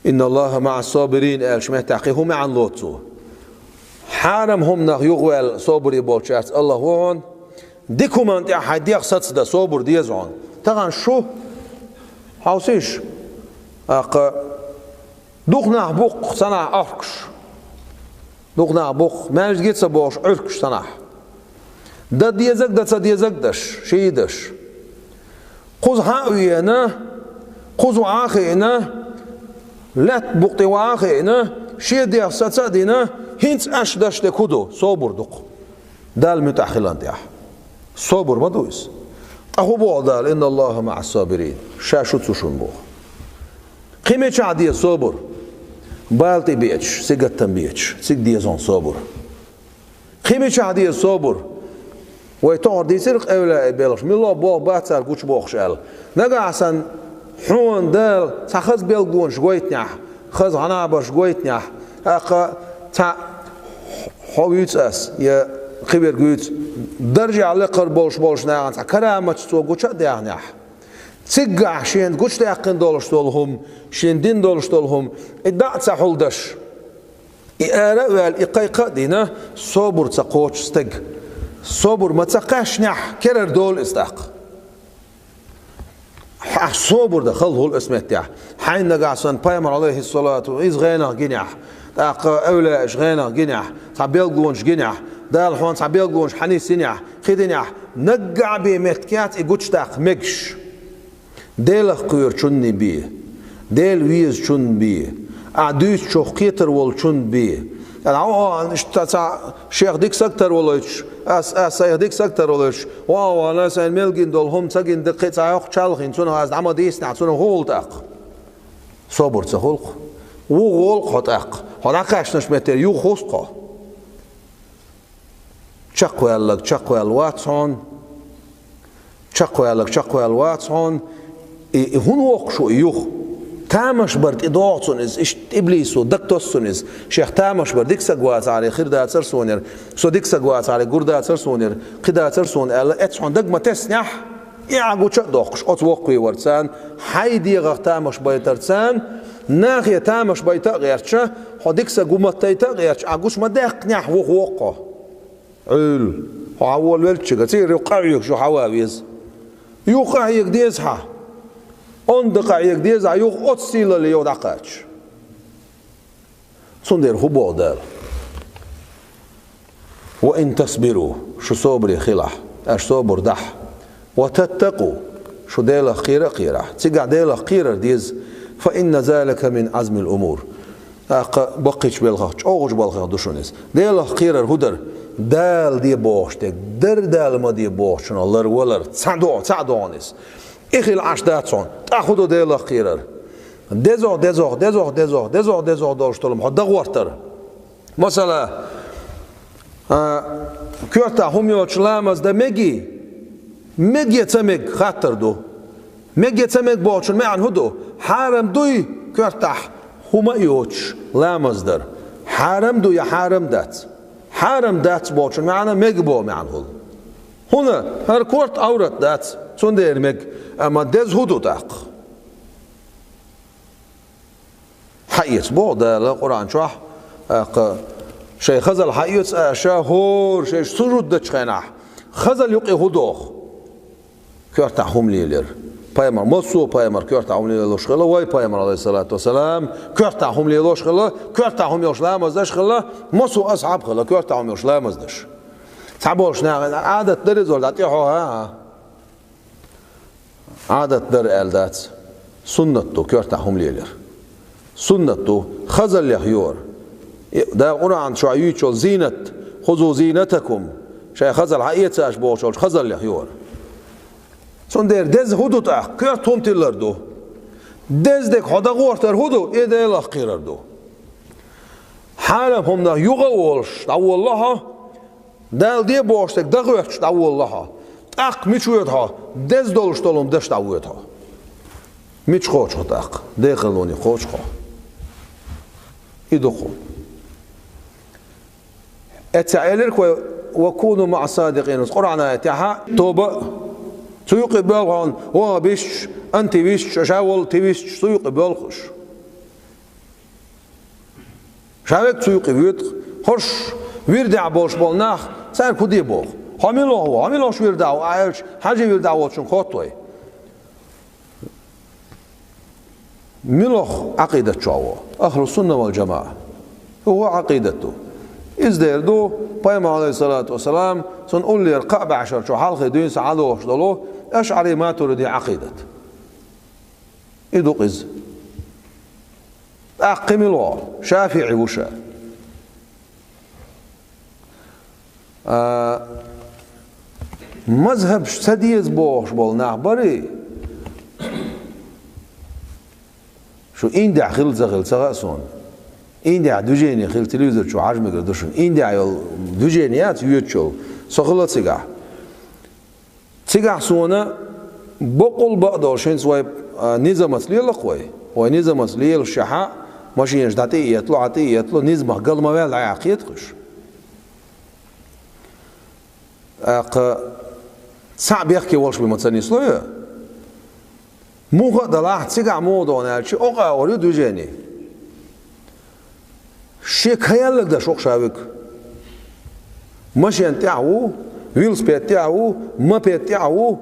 إن الله مع الصابرين قال شمه تحقيهم عن لوتو حرم هم نخ يغوال صبري بولشات الله هون ديكم انت احد يقصد ده صبر ديزون طبعا شو هاوسيش اق دوغنا بوق سنا افكش دوغنا بوق ماج جيت سبوش عركش سنا ده ديزك ده ديزك دش شيدش خذ هاوينا خذ عاخينا لا بقطي واخينا شي دي ستادينا هنت اش داش كودو صبر دق دال متاخلان تاع صبر ما دويس اخو بودال ان الله مع الصابرين شاشو تشون بو قيمه عاديه صبر بالتي بيتش سيغتن بيتش سيغ ديزون صبر قيمه عاديه صبر ويتور دي سرق اولا بيلش ميلو بو باتر كوش بوخشال نغاسن حون دال تخز بيلغون شويتنيا خز عنابر شويتنيا اق تا حويت اس يا خبر جوت درجة على قربوش بولش ناعن تا كرامت تو كوشا ديانيا تيغا شين كوش تاقن دولش دولهم شين دين دولش دولهم ادعت سحولدش إيارة والإقايقة دينا صبر تقوش استق صبر ما تقاش نح كرر دول استاق صبر دخل هو الاسم تاعه حين نقعسن بايمر عليه الصلاة وإز غينا جنح تاق أولا إش غينا جنح تعبيل جونش جنح دال حون تعبيل جونش حني سنح خدنح نقع بمتكات إجوش تاق مجش ديل قير شني بيه ديل ويز شن بيه عدوش شو قيتر وول شن بيه العوان اشتاع شيخ ديك سكتر ولش اس ديك سكتر ولش واو انا سين ملجين دولهم تجين دقيت عيق شالخين شنو از عم ديسنا شنو هول تاق صبر تخلق وغول قطاق هنا قاشنش متر يو خسقه تشقوا الواتسون تشقوا الواتسون هون وقشو يوخ تامش برد إضاعتونيز إش إبليسو دكتوسونيز شيخ تامش برد ديك سجوات على خير ده ترسونير سو ديك سجوات على جور ده ترسونير قدا ترسون ألا إتشون دق ما تسنح يعجو شق دقش أتوقي ورتسان حيدي غ تامش بيترتسان ناخية تامش بيتغيرش هديك سجومات تيتغيرش عجوش ما دق نح وقه عل هو أول ولش كتير يقعيك شو حواويز يقعيك ديزها أندق يقديز عيوخ أتصيل اللي يودعقاتش صندير هو بودال وإن تصبروا شو صبري خلاح أش صبر دح وتتقوا شو ديلا خيرة خيرة تيقع ديلا خيرة ديز فإن ذلك من عزم الأمور بقيتش بالغاش أوغش بالغاش دوشونيز ديلا خيرة هدر دال دي بوشتك در دال ما دي بوشن الله ولر تعدونيز إخيل عشداتون تأخذوا ديلا خيرر دزو دولشتلم هدا غورتر مثلا كورتا هم يوچلامز ده مگي تمگ خاطر دو مگي تمگ بوچن معن هدو حارم دوي كورتا هما يوچ لامز در حارم دو يا حارم دات بوچن معنا مگ بو معن هول هنا هر كورت أورت دات صندير مگ أما دز هدو تاق حيث بعد القرآن شرح شيء خزل حيث شهور شيء سجود دشخناه خزل يقي هدوخ كرتهم ليلر بايمر مصو بايمر كرتهم ليلر شغله واي بايمر عليه الصلاة والسلام كرتهم ليلر شغله كرتهم يوشلام ازدش خله مصو أصحاب خله كرتهم يوشلام ازدش تعبولش ناقل عادة درزول داتيحوها عادة در الدات سنته كرتهم ليلر سنته خزل يحيور ده القرآن شو عيوتشل زينة خذوا زينتكم شيء خزل حقيقة أشبوشل خزل يحيور سندر دز هدو تأخ كرتهم تلر دو دز دك هذا غورتر هدو إيه ده الله خير دو حالم هم ده يغولش دعو الله ده دي بوشتك ده غورش دعو الله تأخ ميشويتها دز دولش دولم دش دعويتها ميش خوش تأخ ده خلوني خوش خو يدخل اتعالك وكونوا مع الصادقين القرآن آياتها توبة سيوق بالغون هو بيش أنت بيش شاول تبيش سيوق بالغش شاوك سيوق بيت خش ويردع بولش بالناخ سير كودي بول هميلوش ويردع وعايش حاجة ويردع وشن خطوي ملوخ عقيدة شعوة أهل السنة والجماعة هو عقيدته إزديردو بيما عليه الصلاة والسلام سن قول لي القعب عشر شو حلقة دين سعادو وشدلو أشعري ما تردي عقيدة إدو قز أقم الله شافعي وشا مذهب سديز بوش بول نعبري شو إين دع خلصة غاسون إين دع دوجيني خل تلفزيون شو عجمك ردوشن إين دع يل دوجينيات يوتشو سخلت سجع سونا بقول بقدر شين سواي نظام أصلي لقوي هو نظام أصلي الشحاء ماشي يجدعتي يطلع نظام قل ما ولا عقيد خش صعب يحكي والش بمثاني سلوية مو هذا لا سجع موضوعنا شيء أقع وريد وجاني شيء خيال لك ده شوق شابك ماشي أنت عو ويلز بيتعو ما بيتعو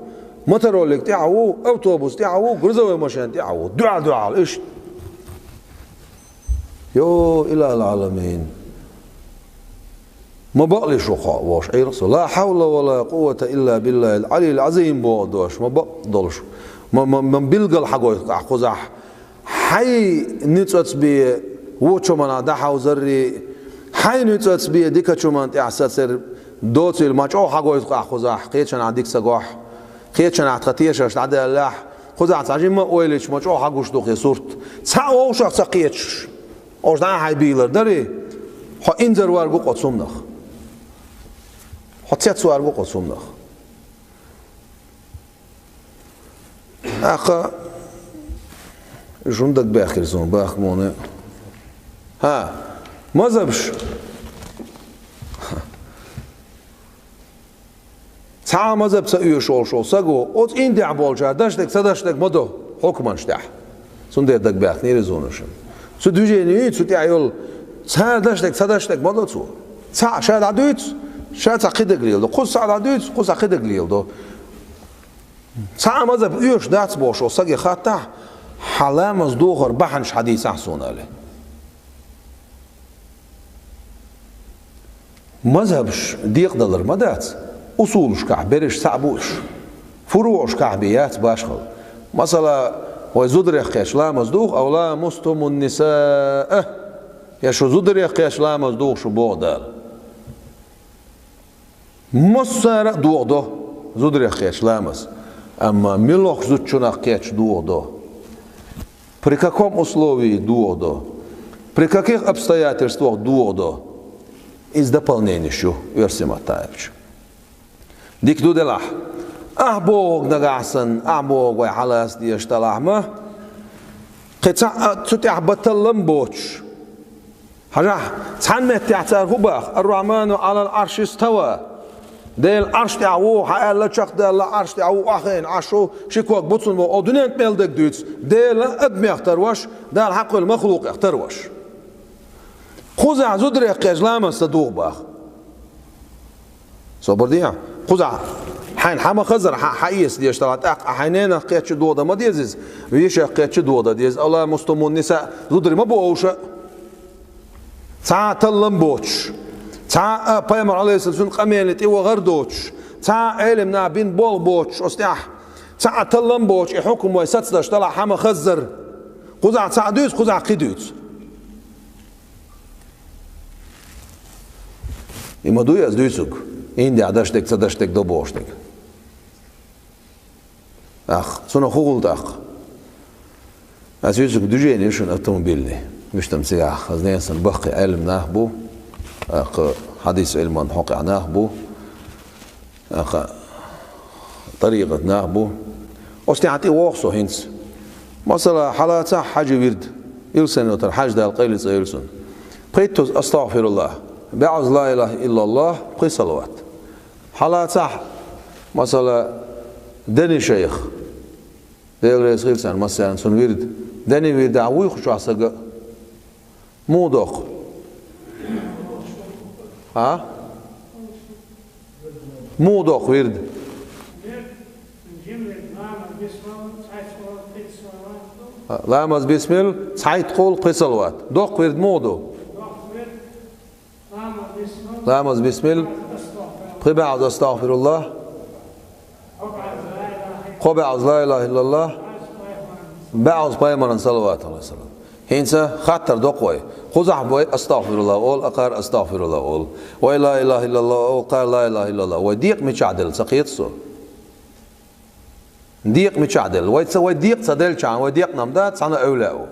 موتورولك تعو أوتوبوس تعو غرزوي ماشي تعو دعاء إيش يو إلى العالمين ما بقلي شو واش أي رسول لا حول ولا قوة إلا بالله العلي العظيم بودوش ما بقدرش ما بيلقى الحقوق أخذها حي نتوتس بي وشو منا ده حوزري حي نتوتس بي ديك شو من تعسر دوتي الماتش أو حقوق أخذها قيتشنا عندك سجاح قيتشنا عتقتيش عند الله خذها تعجين ما أولش ماتش أو حقوش دوخي صورت ساو شخص قيتش أوش ده هاي بيلر دري ها إنزر وارجو قصوم نخ حتى وارجو قصوم نخ أخا جندك بآخر زون بآخر مونه ها ما زبش ساعة ما زب سأيو شول ساقو أوت إن دع بالجا دشتك مدو حكمان شتاح سندير دك بآخر نير زونشم سو دوجيني سو تعيول ساعة دشتك مدو سو ساعة شاد عدوت شاد عقيدة قليل قص ساعة عدوت قص عقيدة قليل ساعة مذهب إيش دات بوشو ساقي خاطع حلامز دوغر بحنش حديث أحسون عليه مذهبش ديق دلر مدات أصولش كعبرش صعبوش فروعش كعبيات باشخل مثلا هو زدريخ قيش لا مزدوغ أو لا مستم النساء يا شو زدريخ قيش لا مزدوغ شو بوغدال مصر دوغدو زدريخ قيش لامز أما ملوخ زوتشنا قيش دوغدو при каком условии дуодо, при каких обстоятельствах дуодо, из дополнения еще версия Матаевича. ديك دو دلح أحبوغ نغاسن أحبوغ وحلاس ديش تلحمة قطع تتع بطلن بوش حاجة تعنمت تعتار هباخ الرحمن على العرش استوى ديل العرش تعوو حقال لشخ ديل العرش تعوو أخين عشو شكوك بطن مو أدنينت ميلدك دوتس ديل أدمي اختروش ديل حق المخلوق اختروش خوزع زدري قيجلام استدوغ باخ صبر ديع خوزع حين حما خزر حقيس ديش طلعت حينين قيتش دودا ما ديزيز ويش قيتش دودا ديز الله مستمون نساء زدري ما بوش ساعة اللمبوش تا پیامبر علیه السلام قمیلت ایو غردوش تا علمنا بین بول بوش استیح تا تلم بوش حكم ويسات داش طلع حما خزر قزع تعدوس قزع قدوس إما دوي از دويسوك إندي عداشتك تداشتك دو بوشتك أخ سنو خوغلت أخ از يوسوك دوجيني شون أوتوموبيلني مش تمسيح أخ از نيسن بقي علم ناهبو أخ حديث علم حقع ناهبو أخ طريقة ناهبو أستيعتي وقصو هنس مثلا حالات حاجة ورد يلسن وتر حاج ده القيلس يلسن قيت أستغفر الله بعض لا إله إلا الله قي صلوات حالات مثلا دني شيخ ديغريس يلسن مثلا سن ورد دني ورد عوي خشوا عسق موضوع ها موضوع ورد لامز بسمل سعيد قول قصلوات دوق ورد مودو لامز بسم الله قبعز استغفر الله قبعز لا اله الا الله بعض بايمرن صلوات الله وسلم هينسا خاطر دقوي خزح بوي استغفر الله اول اقار استغفر الله اول ولا اله الا الله اول قال لا اله الا الله وديق متشعدل سقيتسو ديق متشعدل ويتسوي ديق صدل شان وديق نمدات سنه اولاو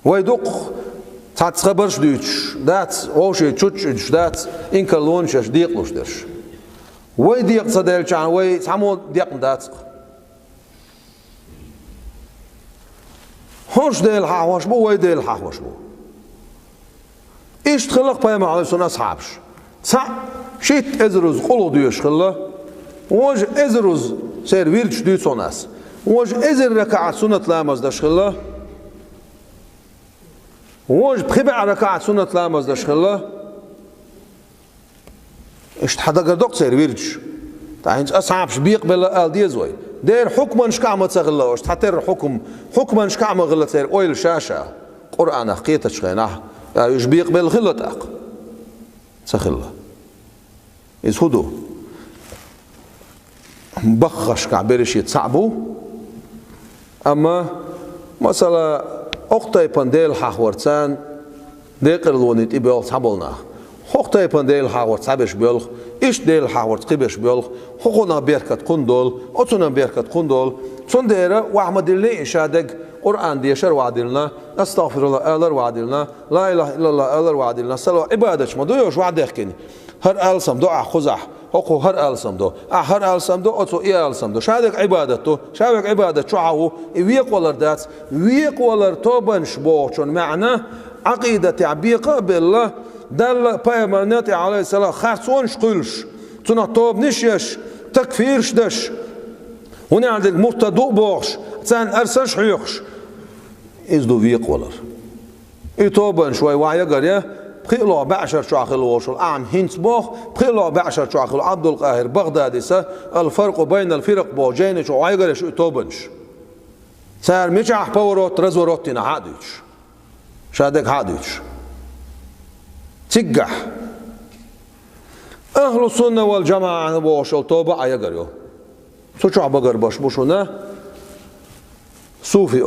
ويدق تات خبرش دوتش دات اوشي تشوتش دات انكلونش ديق لوشدرش ويديق صدل شان وي سامو ديق دات هوش ديل حاوش بو ويديل حاوش بو ايش تخلق بايما على سنة أصحابش سا شيت ازروز قلو ديوش خلا وج ازروز سير ويرش ديو سوناس وج ازر ركعة سنة لامز داش خلا وج بخبع ركعة سنة لامز داش خلا ايش تحدق دوق سير ويرش تاهنش أصحابش بيقبل آل ديزوي دير حكما شكعمة تغلاوش تحتر حكما شكعمة غلتير اويل شاشة قرآن حقيقة شغيناه يش بيقبل غلتك تخلا يسهدو بخش كعبيرش يتصعبو اما مثلا اختي بنديل حاورتان ديقر الونيت يبيل صعبولنا اختي بنديل حاورت صعبش بيلغ إيش ديل حاورت قبش بيلغ حقنا بيركت قندول أتونا بيركت قندول صنديرة وأحمد الله إشادك قرآن ديشر وعدلنا أستغفر الله ألر وعدلنا لا إله إلا الله ألر وعدلنا سلوا عبادة ما دويش وعدك كني هر ألسم دعاء خزح حقو هر ألسم دو هر ألسم دو أتو إيه ألسم دو شادك عبادته شادك عبادة شعو ويق ولر دات ويق ولر توبنش بوشون معنى عقيدة عبيقة بالله دل پیامبر علیه السلام خرسونش قلش تنا توب نشيش تكفيرش دش هنا عندك مرتدو بوش تان ارسش حيوش ازدو ويق ولر توبن شوي وعي قريه بخيلو بعشر شاخل وشل عام هنس بوخ بخيلو بعشر شاخل عبد القاهر بغدادي الفرق بين الفرق بوجين شو وعي قريه شو توبنش صار ميجح باوروت رزوروتنا عاديش شادك عاديش تجح أهل السنة والجماعة بوشل توبة أيقريو سوچا بقر باش بوشنا صوفي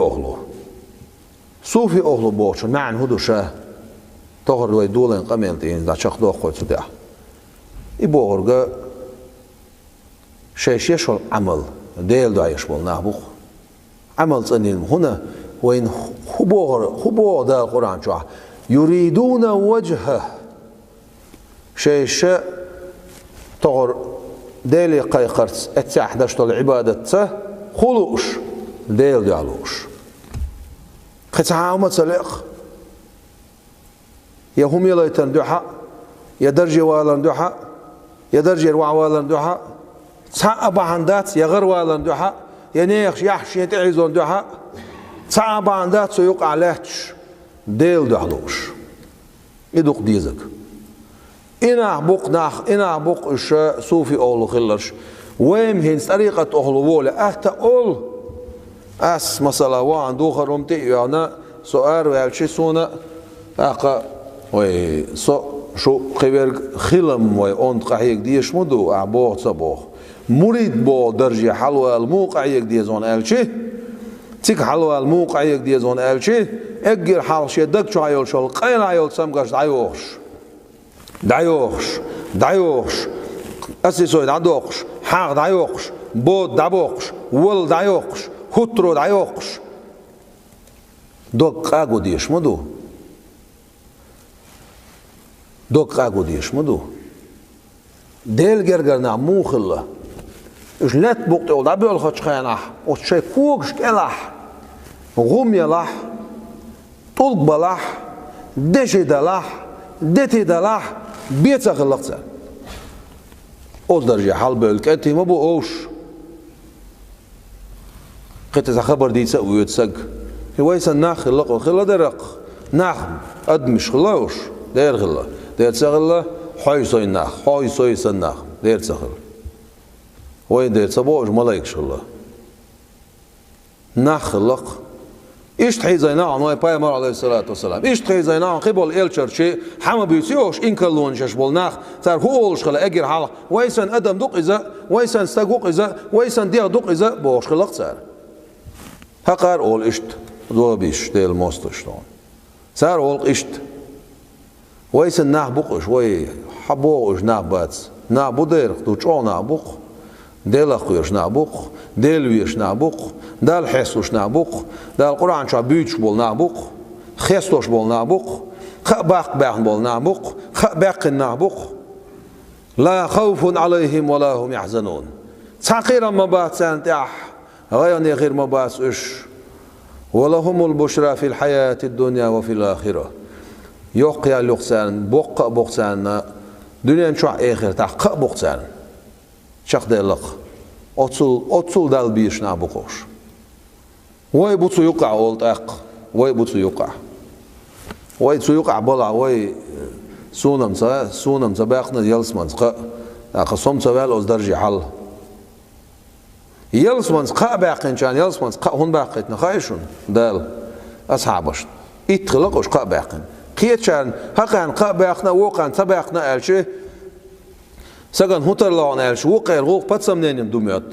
أهلو بوشل معن هدو شاه تغر ويدولين قميلتين دا شخ دوخ قوي تدع يبوغرغا شيشيشل عمل ديل دا يشبول نابوخ عمل صنين هنا وين خبوغ دا القرآن شوه يريدون وجهه شيش تغر ديلي قيقرت اتساح داشتو العبادة خلوش ديل ديالوش خسعاومة سليق يا هم يليتن دوحا يا درجي والن دوحا يا درجي روع والن دوحا صعب عندات يا غير والن دوحا يا نيخش يحش يتعيزون دوحا صعب عندات سيوق عليهش ديل دعلوش يدق ديزك إنا بق إش صوفي أولو خلرش ويم هنس طريقة أولو وولا أهتا أول أس مثلا وان دوخر رمتي يعني سؤال ويالشي سونا أقا وي شو خبر خلم وي أنت قحيك ديش مدو أعبوه صبوه مريد بو درجة حلوة الموقع يك ديزون ألشي تيك حلوة الموقع يك ديزون ألشي اجر حال شيء دك شو عيال شو القين عيال سمقش دايوخش أسيسوي دايوخش حاق دايوخش بود دايوخش ول دايوخش هترو دايوخش دوك أجو ديش مدو ديل جرجرنا مو خلا إيش لا تبقى تقول ده بيقول خش خيانة وشيء كوكش كلاح غوم يلاح طلق بلاح دشي دلاح دتي دلاح بيتسخ اللقطة أوز درجة حال بيلك أنت ما بو أوش قلت إذا خبر دي تسوي ويتسق هو يسن ناخ اللقطة خلا درق ناخ أدمش خلاوش دير خلا دير تسخلا حي صوي ناخ حي صوي سن ناخ دير تسخل وين دير تسبوش ملايك شلا ناخ اللق اشتحي زينان وي بايمر عليه الصلاة والسلام اشتحي زينان قبل إلشر شيء حما بيسيوش إنكلون شش بولناخ تار هولش خلا أجر حال ويسن أدم دق إذا ويسن استقوق إذا ويسن ديا دق إذا بوش خلق صار هقار أول إشت دو بيش ديل موستشتون صار أول إشت ويسن ناح بقش وي حبوش ناح باتس ناح بدير دو شو ناح بق ديل أخويش ناح بق ديل ويش ناح بق دال حسوش ناح بق دال القرآن شو بيتش بول ناح بق خيستوش بول ناح بق خباق باقن بول ناح بق خباق ناح بق لا خوف عليهم ولا هم يحزنون تحقيرا ما بات سانتح غير غير ما بات إش ولهم البشرى في الحياة الدنيا وفي الآخرة يوقيا لقسان بق بقسان دنيا شو آخر تحقق بقسان شق دلق أتصل دال بيش نابقوش وي بوتسو يقع أولت أق وي بوتسو يقع وي تسو يقع بلع وي سونم سباقنا يلسمان سقا أقصم سوال أز درجي حل يلسمان سقا باقين كان يلسمان سقا هون باقيتنا خايشون دال أصحابش إتخلقوش قا باقين قيت كان هقان قا باقنا وقان سباقنا ألشي سجن هتر لون ألش وقع الغوق بتسمنين دميات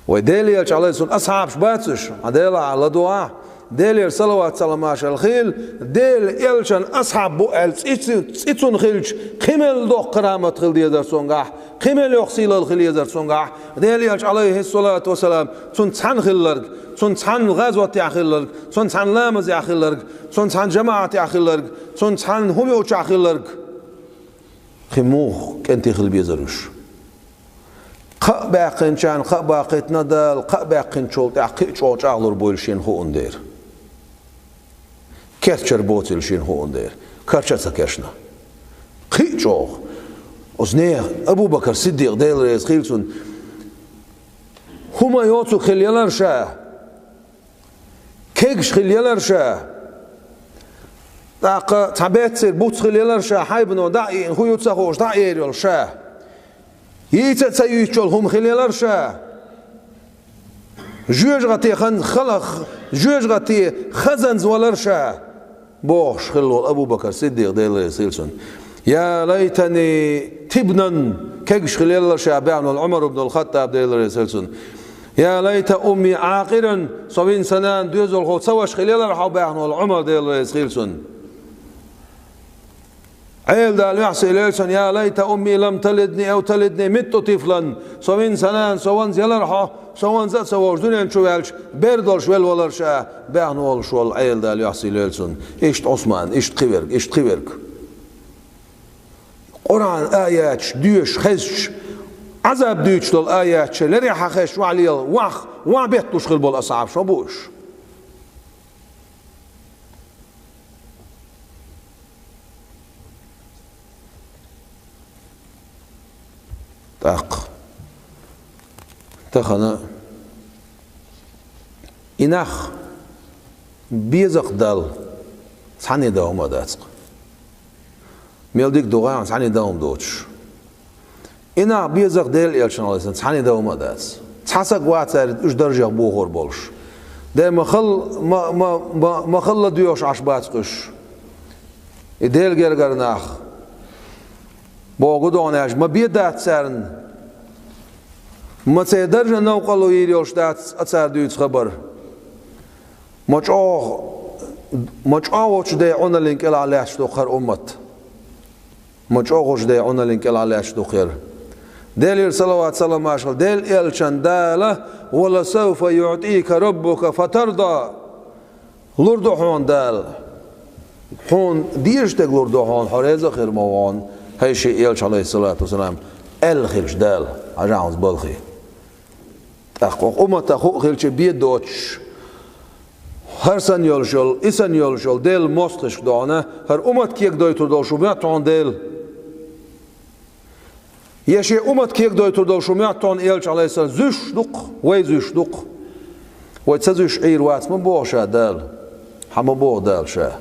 وديلي ألش عليه السلام أصحاب شباتش عديلا على دعاء ديل صلوات سلاماش الخيل ديل إلشان أصحاب بو ألس إتسون خيلش خمل دو قرامة خيل ديزر سونغاح خمل يخسيل الخيل يزر سونغاح ديل إلش عليه الصلاة والسلام سون تحن خيلرق سون تحن غزوة يخيلرق سون تحن لامز يخيلرق سون تحن جماعة يخيلرق سون تحن هميوش يخيلرق خموخ كنتي خيل بيزرش قباقين كان قباقيت ندال قباقين شولت عقيت شوش أغلر بولشين هو اندير كرتشر بوتلشين هو اندير كرتشر سكشنا قيت شوخ أزنيه أبو بكر صديق ديل رئيس خيلسون هما يوتو خليالر شاه كيكش خليالر شاه داق تعبيتسير بوتس خليالر شاه حيبنو دعي هو يوتسخوش دعي يريول شاه يتسيجول هم خليالر شاه جوج غتي خلق جوج غتي خزن زولر شاه بوش خلول أبو بكر صديق ديل سيلسون يا ليتني تبنا كيكش خليالر شاه بعنو العمر بن الخطاب ديل سيلسون يا ليت أمي عاقرا صوين سنان دوزول خو سواش خليالر حو بعنو العمر ديل سيلسون عيل دال يحسي ليلسون يا ليت أمي لم تلدني أو تلدني مت طفلا سوين سنان سوان زيلرها سوان زاد سواش دنيا شوالش بردل شوال ولرشا بعنول شوال عيل دال يحسي ليلسون إشت عثمان إشت قبرك قرآن آيات ديوش خزش عذاب ديوش دول آيات لري حخش وعليل وح وعبيتلوش خلبول أصعب شبوش تاق تخنا إنخ بيزق دال سعني دوما داتق ميلديك دوغان سعني دوم دوتش إنخ بيزق دال يلشان الله سعني دوما داتس تحسق واتسارد إش درجة بوخور بولش ده ما خل ديوش عشباتقش إديل جرجرناخ بوغدوناش ما بيدات سارن ما تقدرش نوقلو يريوش دات أتصار ديوت خبر مجاوش دي عنا لينك إلا علاش دوخر أمت مجاوش دي عنا لينك إلا علاش دوخر ديل صلوات سلام عشر ديل إلشان دالة ولا سوف يعطيك ربك فترضى لردو حون دال حون ديرشتك لردو حون حريزة خير موان هاي شيء يلش عليه الصلاة والسلام الخيلش دال عجاوز بالخي أخوك أمت أخوك خيلش بيدوتش هر سن يلشل إسن يلشل دل مستش دانه هر أمت كيك دايتر دال شوميات تون دل يشي أمت كيك دايتر دال شوميات تون يلش عليه السلام زوش دق وي زوش دق وي تزوش عير وات من بوشا دال حما بوغ دال شا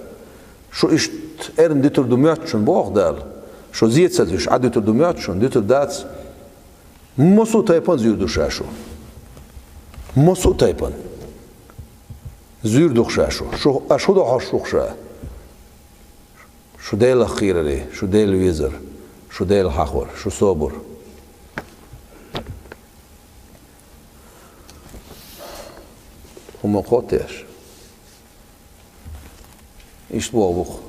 شو إشت إرن ديتر دميات شن بوغ دال شو زيت سازوش عديتر دميات شن ديتر دات مصو تايبان زيودو شاشو مسو تايبن زور دخشا شو أشو ده هشوخشا شو ده الأخير لي شو ده الويزر شو ده الحخور شو صبر هم قاتش إيش بوابخ